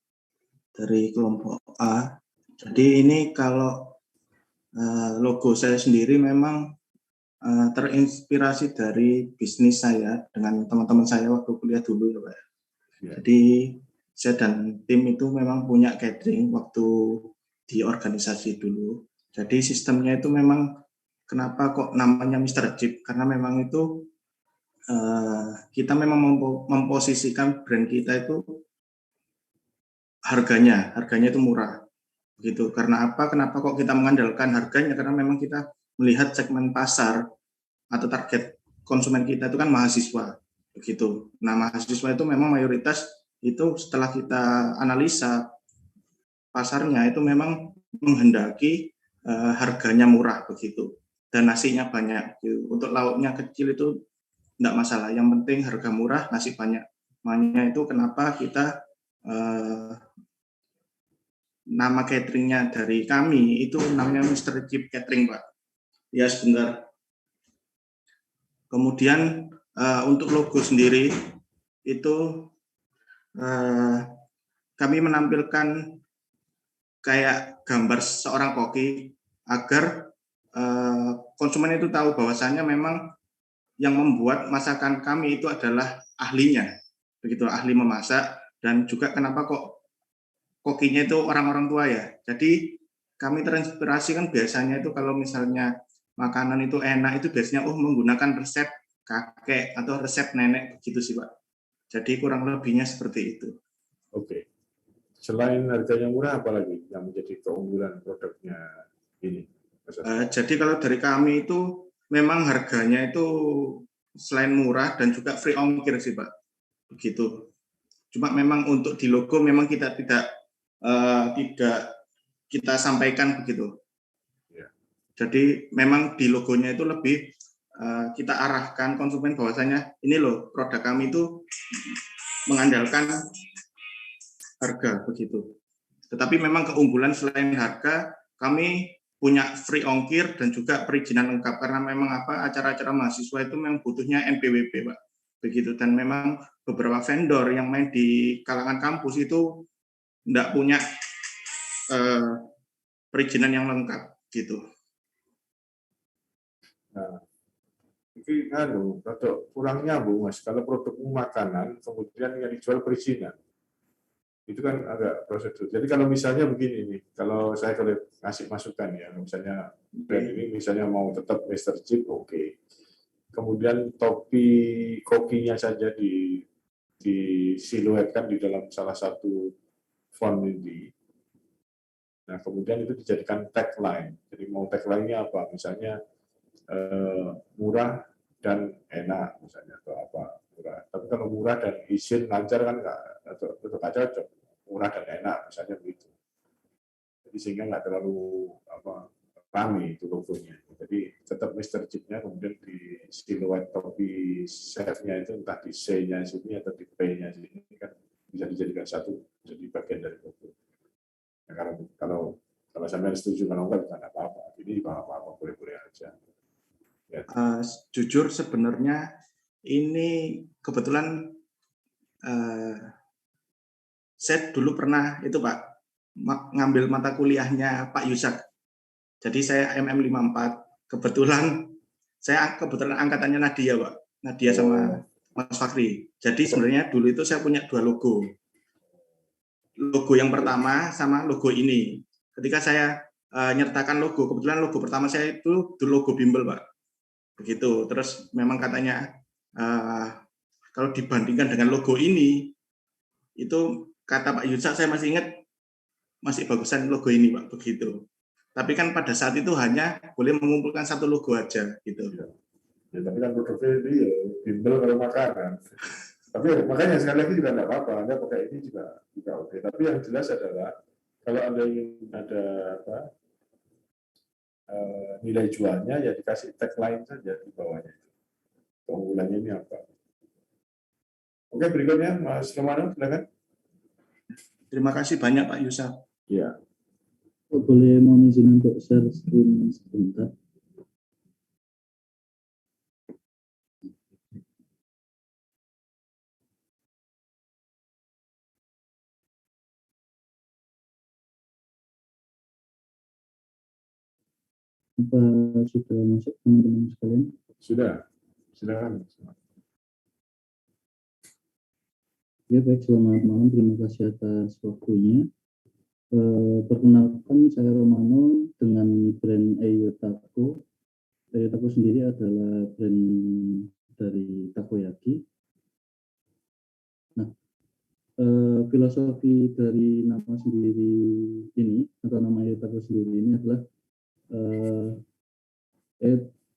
dari kelompok A. Jadi ini kalau logo saya sendiri memang terinspirasi dari bisnis saya dengan teman-teman saya waktu kuliah dulu ya Pak. Ya. Jadi saya dan tim itu memang punya catering waktu di organisasi dulu. Jadi sistemnya itu memang kenapa kok namanya Mr. Jeep? Karena memang itu kita memang memposisikan brand kita itu harganya itu murah. Begitu. Karena apa? Kenapa kok kita mengandalkan harganya? Karena memang kita melihat segmen pasar atau target konsumen kita itu kan mahasiswa. Begitu. Nah, mahasiswa itu memang mayoritas itu setelah kita analisa pasarnya itu memang menghendaki harganya murah begitu dan nasinya banyak. Gitu. Untuk lauknya kecil itu tidak masalah. Yang penting harga murah, nasi banyak. Makanya itu kenapa kita nama cateringnya dari kami itu namanya Mr. Jeep Catering Pak. Ya sebentar. Kemudian untuk logo sendiri itu kami menampilkan kayak gambar seorang koki agar konsumen itu tahu bahwasannya memang yang membuat masakan kami itu adalah ahlinya, begitu, ahli memasak. Dan juga kenapa kok kokinya itu orang-orang tua ya. Jadi kami terinspirasi kan biasanya itu kalau misalnya makanan itu enak itu biasanya menggunakan resep kakek atau resep nenek begitu sih Pak. Jadi kurang lebihnya seperti itu. Oke. Selain harganya murah, apalagi yang menjadi keunggulan produknya ini? Jadi kalau dari kami itu memang harganya itu selain murah dan juga free ongkir sih Pak. Begitu. Cuma memang untuk di logo memang kita tidak kita sampaikan begitu. Ya. Jadi memang di logonya itu lebih kita arahkan konsumen bahwasanya ini loh produk kami itu mengandalkan harga begitu. Tetapi memang keunggulan selain harga, kami punya free ongkir dan juga perizinan lengkap karena memang acara-acara mahasiswa itu memang butuhnya NPWP, Pak. Begitu, dan memang beberapa vendor yang main di kalangan kampus itu tidak punya perizinan yang lengkap gitu. Nah, ini untuk kurangnya Bu Mas, kalau produk makanan kemudian yang dijual perizinan, itu kan agak prosedur. Jadi kalau misalnya begini nih, kalau saya kasih masukan ya, misalnya brand ini misalnya mau tetap Mr. Chip, oke. Kemudian topi kokinya saja disiluetkan di dalam salah satu font ini. Nah, kemudian itu dijadikan tagline. Jadi mau tagline-nya apa? Misalnya murah dan enak misalnya, atau apa murah. Tapi kalau murah dan izin lancar kan nggak cocok. Murah dan enak misalnya begitu. Jadi sehingga nggak terlalu ramai itu logonya. Jadi tetap Mr. Chip-nya, kemudian di siluet topi chef-nya itu entah di C-nya sini atau di P-nya sini kan bisa dijadikan satu jadi bagian dari logo. Nah, kalau sampai setuju, kalau enggak bukan apa-apa. Ini apa-apa, boleh-boleh aja. Ya. Jujur sebenarnya ini kebetulan saya dulu pernah itu Pak ngambil mata kuliahnya Pak Yusak. Jadi saya MM54. Saya kebetulan angkatannya Nadia Pak. Nadia sama Mas Fakri. Jadi sebenarnya dulu itu saya punya dua logo. Logo yang pertama sama logo ini. Ketika saya nyertakan logo, kebetulan logo pertama saya itu logo bimbel Pak. Begitu. Terus memang katanya kalau dibandingkan dengan logo ini, itu kata Pak Yusak saya masih ingat masih bagusan logo ini Pak, begitu. Tapi kan pada saat itu hanya boleh mengumpulkan satu logo aja gitu. Ya, tapi kan produknya itu ya bimbel kalau makanan. Tapi makanya sekali lagi juga tidak apa-apa, Anda pakai ini juga oke. Tapi yang jelas adalah kalau Anda ingin ada nilai jualnya ya dikasih tagline saja di bawahnya. Keunggulannya ini apa? Oke, berikutnya Mas Romano, silakan. Terima kasih banyak Pak Yusuf. Ya. Boleh mohon izin untuk share screen sebentar. Apa sudah masuk teman-teman sekalian? Sudah, silakan. Ya baik, selamat malam. Terima kasih atas waktunya. Perkenalkan, saya Romano dengan brand Eyotaku. Eyotaku sendiri adalah brand dari takoyaki. Nah, filosofi dari nama sendiri ini atau nama Eyotaku sendiri ini adalah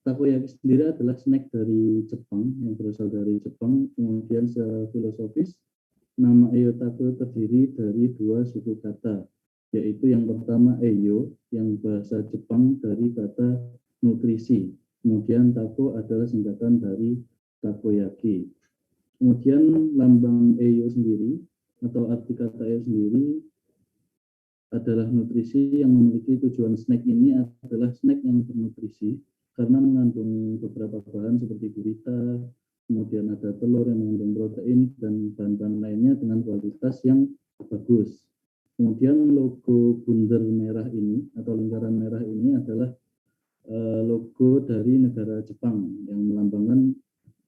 takoyaki sendiri adalah snack dari Jepang yang berasal dari Jepang. Kemudian secara filosofis nama Eyotaku terdiri dari dua suku kata, yaitu yang pertama Eyo yang bahasa Jepang dari kata nutrisi. Kemudian tako adalah singkatan dari takoyaki. Kemudian lambang Eyo sendiri atau arti kata Eyo sendiri adalah nutrisi yang memiliki tujuan. Snack ini adalah snack yang bernutrisi karena mengandung beberapa bahan seperti gurita, kemudian ada telur yang mengandung protein dan bahan-bahan lainnya dengan kualitas yang bagus. Kemudian logo bunder merah ini atau lingkaran merah ini adalah logo dari negara Jepang yang melambangkan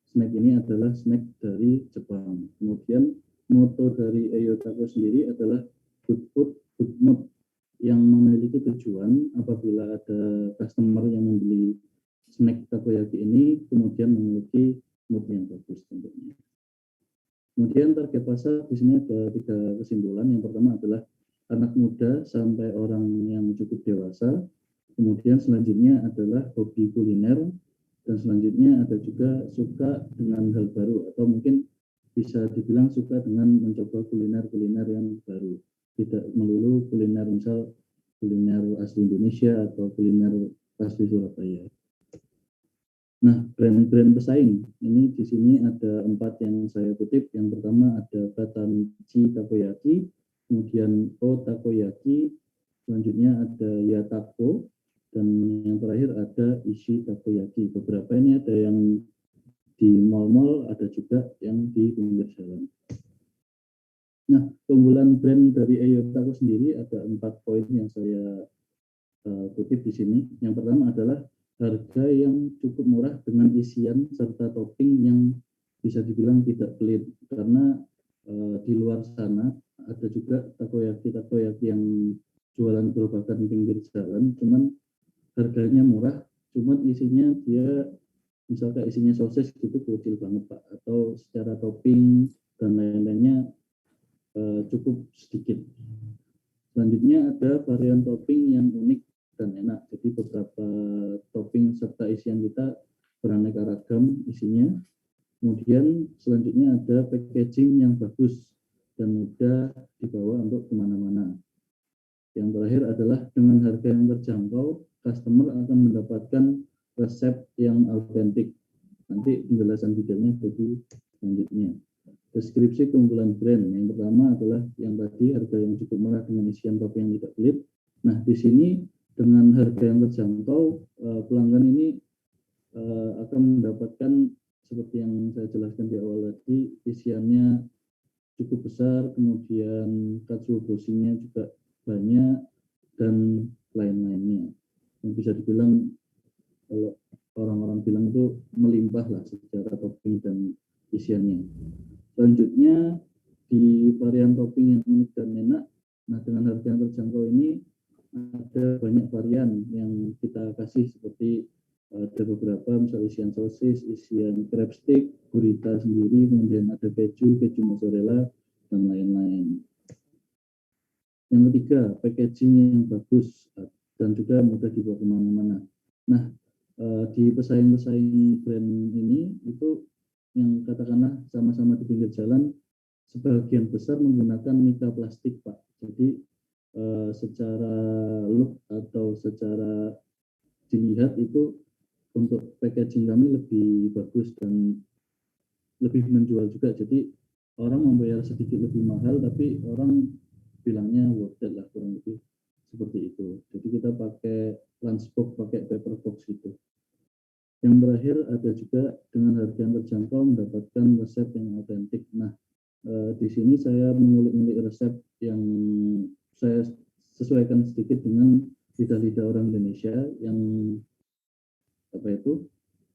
snack ini adalah snack dari Jepang. Kemudian moto dari Eyotaku sendiri adalah good food, good mood, yang memiliki tujuan apabila ada customer yang membeli snack takoyaki ini kemudian memiliki mood yang bagus tentunya. Kemudian target pasar di sini ada 3 kesimpulan. Yang pertama adalah anak muda sampai orang yang cukup dewasa. Kemudian selanjutnya adalah hobi kuliner, dan selanjutnya ada juga suka dengan hal baru atau mungkin bisa dibilang suka dengan mencoba kuliner-kuliner yang baru. Tidak melulu kuliner misal kuliner asli Indonesia atau kuliner asli Surabaya. Nah, brand-brand pesaing ini di sini ada 4 yang saya kutip. Yang pertama ada Katamichi Takoyaki, kemudian O takoyaki, selanjutnya ada Yatako, dan yang terakhir ada Ishi takoyaki. Beberapa ini ada yang di mall-mall, ada juga yang di pinggir jalan. Nah, keunggulan brand dari Eyotako sendiri ada 4 poin yang saya kutip di sini. Yang pertama adalah harga yang cukup murah dengan isian serta topping yang bisa dibilang tidak pelit, karena di luar sana ada juga takoyaki yang jualan gerobakan pinggir jalan, cuman harganya murah, cuman isinya dia misalkan isinya sosis gitu kecil banget Pak, atau secara topping dan lain-lainnya cukup sedikit. Selanjutnya ada varian topping yang unik dan enak. Jadi beberapa topping serta isian kita beraneka ragam isinya. Kemudian selanjutnya ada packaging yang bagus dan mudah dibawa untuk kemana-mana. Yang terakhir adalah dengan harga yang terjangkau, customer akan mendapatkan resep yang autentik. Nanti penjelasan detailnya jadi selanjutnya. Deskripsi keunggulan brand. Yang pertama adalah yang tadi harga yang cukup murah dengan isian topping yang tidak pelit. Nah, di sini dengan harga yang terjangkau, pelanggan ini akan mendapatkan seperti yang saya jelaskan di awal tadi, isiannya cukup besar, kemudian katsuobushi-nya juga banyak, dan lain-lainnya. Yang bisa dibilang kalau orang-orang bilang itu melimpah lah secara topping dan isiannya. Selanjutnya di varian topping yang unik dan enak, nah dengan harga yang terjangkau ini ada banyak varian yang kita kasih, seperti ada beberapa misal isian sosis, isian crab stick, gurita sendiri, kemudian ada keju mozzarella, dan lain-lain. Yang ketiga, packaging yang bagus dan juga mudah dibawa kemana-mana. Nah, di pesaing-pesaing brand ini itu yang katakanlah sama-sama di pinggir jalan, sebagian besar menggunakan mika plastik Pak. Jadi secara look atau secara dilihat itu untuk packaging kami lebih bagus dan lebih menjual juga. Jadi orang membayar sedikit lebih mahal, tapi orang bilangnya worth it lah, kurang lebih seperti itu. Jadi kita pakai lunchbox, pakai paper box gitu. Yang terakhir ada juga dengan harga yang terjangkau mendapatkan resep yang otentik. Nah, di sini saya mengulik-ngulik resep yang saya sesuaikan sedikit dengan lidah-lidah orang Indonesia yang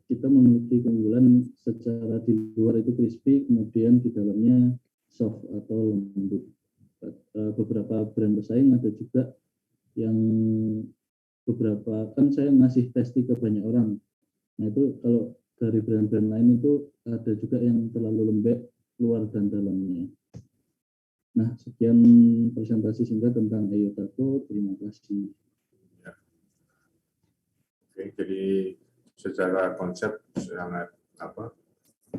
kita memiliki keunggulan secara di luar itu crispy, kemudian di dalamnya soft atau lembut. Beberapa brand pesaing ada juga yang beberapa, kan saya ngasih testi ke banyak orang. Nah itu kalau dari brand-brand lain itu ada juga yang terlalu lembek luar dan dalamnya. Nah, sekian presentasi singkat tentang Eyotako. Terima kasih. Ya. Oke, jadi secara konsep sangat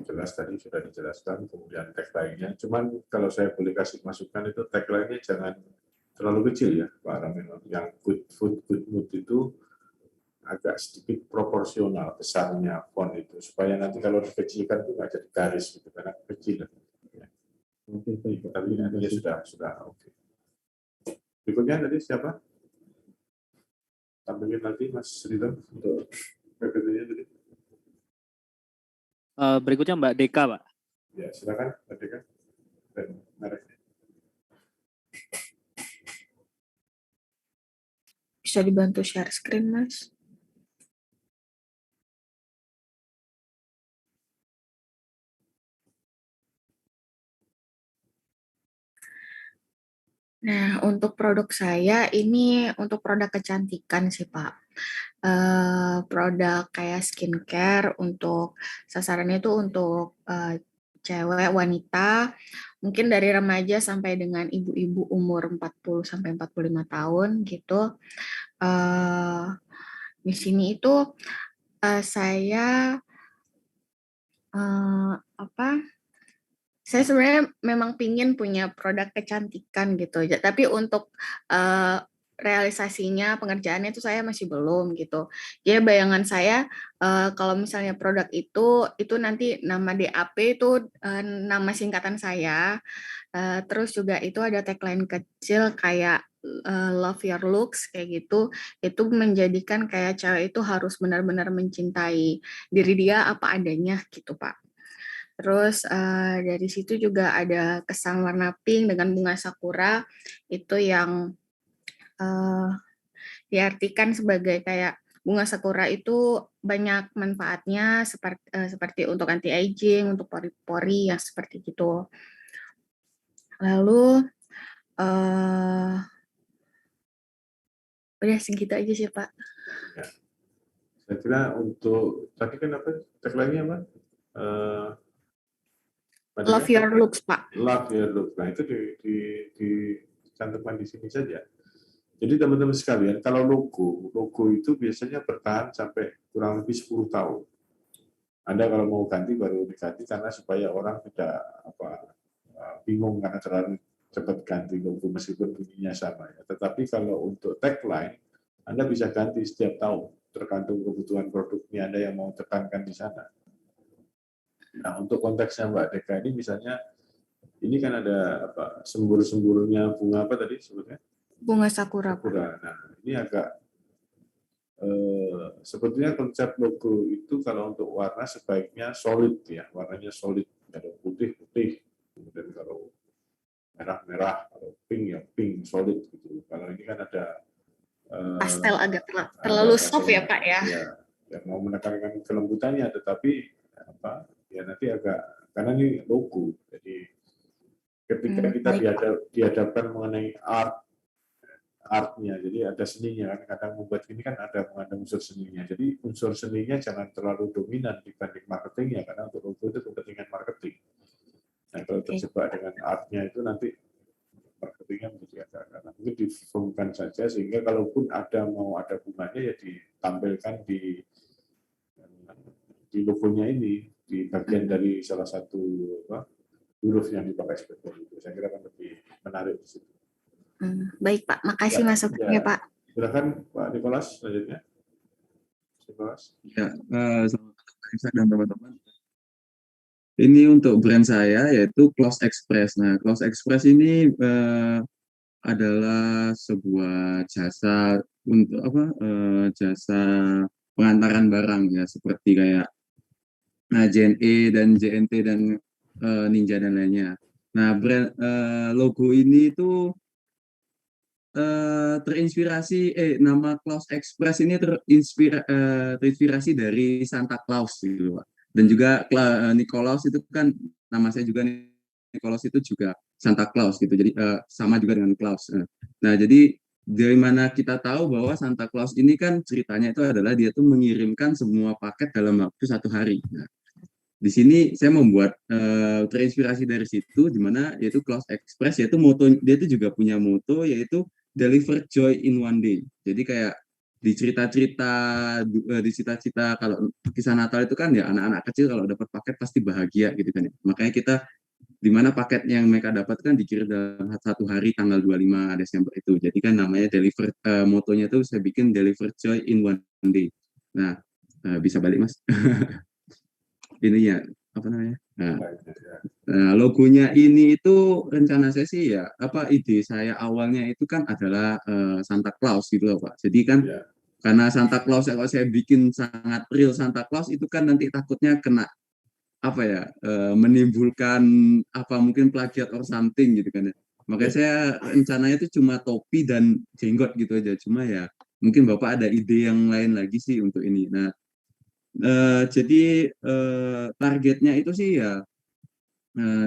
jelas tadi sudah dijelaskan, kemudian tagline-nya. Cuman kalau saya boleh kasih masukan, itu tagline-nya jangan terlalu kecil ya, Pak Ramin. Yang good food, good mood itu agak sedikit proporsional besarnya font itu, supaya nanti kalau dikecilkan itu nggak jadi garis gitu, karena kecil. Ya. Oke, baik. Tapi nantinya sudah oke. Berikutnya tadi siapa? Tampilin lagi Mas Ridho untuk PPT-nya tadi. Berikutnya Mbak Deka, Pak. Ya, silakan Mbak Deka. Dan mereknya. Bisa dibantu share screen, Mas? Nah, untuk produk saya ini untuk produk kecantikan sih, Pak. Produk kayak skincare untuk sasarannya itu untuk cewek, wanita, mungkin dari remaja sampai dengan ibu-ibu umur 40 sampai 45 tahun gitu. Di sini itu saya sebenarnya memang pingin punya produk kecantikan gitu, tapi untuk realisasinya, pengerjaannya itu saya masih belum gitu. Jadi bayangan saya kalau misalnya produk itu nanti nama DAP itu nama singkatan saya. Terus juga itu ada tagline kecil kayak love your looks kayak gitu. Itu menjadikan kayak cewek itu harus benar-benar mencintai diri dia apa adanya gitu, Pak. Terus dari situ juga ada kesan warna pink dengan bunga sakura itu yang diartikan sebagai kayak bunga sakura itu banyak manfaatnya seperti untuk anti aging, untuk pori-pori yang seperti gitu. Lalu udah segitu aja sih Pak. Ya. Saya kira untuk tadi kan apa tagline-nya apa? Love your looks, Pak. Love your looks. Nah, itu dicantumkan di sini saja. Jadi teman-teman sekalian, kalau logo itu biasanya bertahan sampai kurang lebih 10 tahun. Anda kalau mau ganti baru diganti karena supaya orang tidak bingung karena terlalu cepat ganti logo meskipun bunyinya sama. Ya. Tetapi kalau untuk tagline, Anda bisa ganti setiap tahun, tergantung kebutuhan produknya Anda yang mau tekankan di sana. Nah, untuk konteksnya Mbak Deka ini misalnya, ini kan ada sembur-semburnya bunga apa tadi sebutnya? Bunga sakura. Nah, ini agak sebetulnya konsep logo itu kalau untuk warna sebaiknya solid ya, warnanya solid. Kalau putih, kemudian kalau merah, kalau pink ya pink, solid gitu. Kalau ini kan ada pastel agak terlalu soft ya Pak ya. Ya mau menekankan kelembutannya, tetapi ya nanti agak karena ini logo, jadi ketika kita dihadapkan mengenai artnya, jadi ada seninya kan, kadang membuat ini kan ada mengandung unsur seninya, jadi unsur seninya jangan terlalu dominan dibanding marketingnya, karena untuk logo itu kepentingan marketing. Nah kalau terjebak dengan artnya itu nanti marketingnya menjadi agak mungkin difungkan saja sehingga kalaupun mau ada bunganya ya ditampilkan di logonya ini di bagian dari salah satu huruf yang dipakai seperti itu. Saya kira akan lebih menarik di situ. Baik Pak, makasih masukannya Pak. Silakan Pak Nicholas selanjutnya. Ya, selamat pagi dan teman-teman. Ini untuk brand saya yaitu Close Express. Nah, Close Express ini adalah sebuah jasa untuk jasa pengantaran barang ya, seperti kayak JNE dan JNT dan Ninja dan lainnya. Nah, brand logo ini itu terinspirasi nama Close Express ini terinspirasi dari Santa Claus gitu Pak. Dan juga Nikolaus itu kan nama saya juga Nikolaus itu juga Santa Claus gitu. Jadi sama juga dengan Claus. Nah, jadi dari mana kita tahu bahwa Santa Claus ini kan ceritanya itu adalah dia tuh mengirimkan semua paket dalam waktu 1 hari. Nah, di sini saya membuat terinspirasi dari situ, di mana yaitu Close Express, yaitu moto dia itu juga punya moto yaitu Deliver Joy in One Day. Jadi kayak di cita-cita kalau kisah Natal itu kan ya anak-anak kecil kalau dapat paket pasti bahagia gitu kan ya. Makanya kita di mana paket yang mereka dapatkan dikirim dalam 1 hari tanggal 25 Desember itu. Jadi kan namanya deliver, motonya itu saya bikin Deliver Joy in One Day. Nah, bisa balik Mas. Ini ya apa namanya? Nah, logonya ini itu rencana saya sih ya ide saya awalnya itu kan adalah Santa Claus gitu loh Pak. Jadi kan karena Santa Claus kalau saya bikin sangat real Santa Claus itu kan nanti takutnya kena menimbulkan mungkin plagiat or something gitu kan ya. Makanya saya rencananya itu cuma topi dan jenggot gitu aja. Cuma ya mungkin Bapak ada ide yang lain lagi sih untuk ini. Nah, jadi targetnya itu sih ya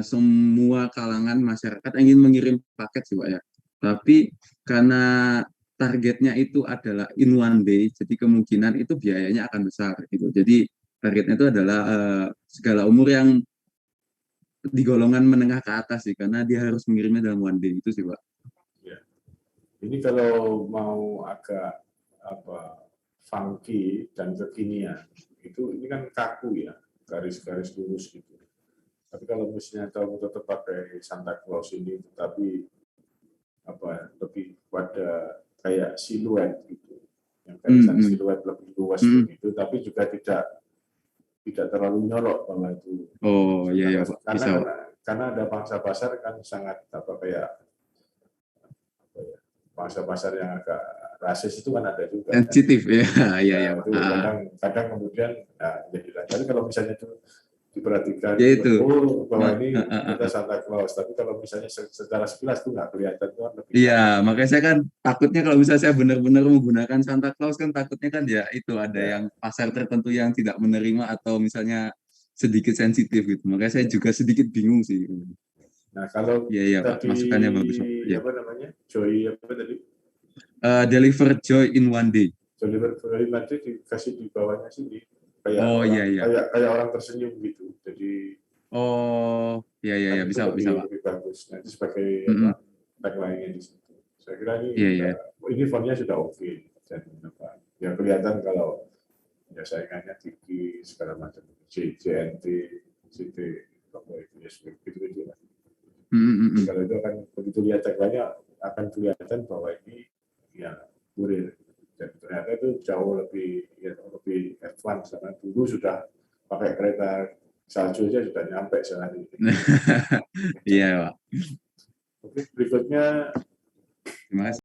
semua kalangan masyarakat ingin mengirim paket sih Pak ya. Tapi karena targetnya itu adalah in one day, jadi kemungkinan itu biayanya akan besar gitu. Jadi targetnya itu adalah segala umur yang di golongan menengah ke atas sih, karena dia harus mengirimnya dalam one day itu sih Pak. Ya. Ini kalau mau agak funky dan kekinian, ini kan kaku ya, garis-garis lurus gitu. Tapi kalau misalnya kamu tetap pakai Santa Claus ini, tapi lebih pada kayak siluet gitu, yang garisan siluet lebih luas begitu, tapi juga tidak terlalu nyolok bahwa itu. Oh iya ya Pak, bisa. Karena ada pangsa pasar kan sangat pangsa pasar yang agak rasis itu kan ada juga. Sensitif kan? ya. Itu kadang kemudian jadi. Tapi kalau misalnya itu diperhatikan, ya itu. Bahwa ini kita Santa Claus, tapi kalau misalnya secara sekilas itu nggak kelihatan tuh lebih. Iya, makanya saya kan takutnya kalau misalnya saya benar-benar menggunakan Santa Claus kan takutnya kan ya itu ada yang pasar tertentu yang tidak menerima atau misalnya sedikit sensitif gitu. Makanya saya juga sedikit bingung sih. Nah kalau iya Pak, masukannya bagus Pak. Ya. Apa namanya? Joy apa tadi? Deliver joy in one day. Deliver joy in one day dikasih di bawahnya sini. Kayak kayak orang tersenyum gitu. Jadi iya bisa lebih bagus. Nanti sebagai tagline-nya di situ. Saya kira ini fontnya sudah oke dan ya kelihatan kalau ya saingannya tinggi segala macam JNT, CT, gitu lah. Kalau itu akan begitu lihat tagline-nya akan kelihatan bahwa ini ya kurir. Dan ternyata itu jauh lebih advance karena dulu sudah pakai kereta salju aja sudah nyampe sehari. Iya Pak. Oke, berikutnya. Terima kasih.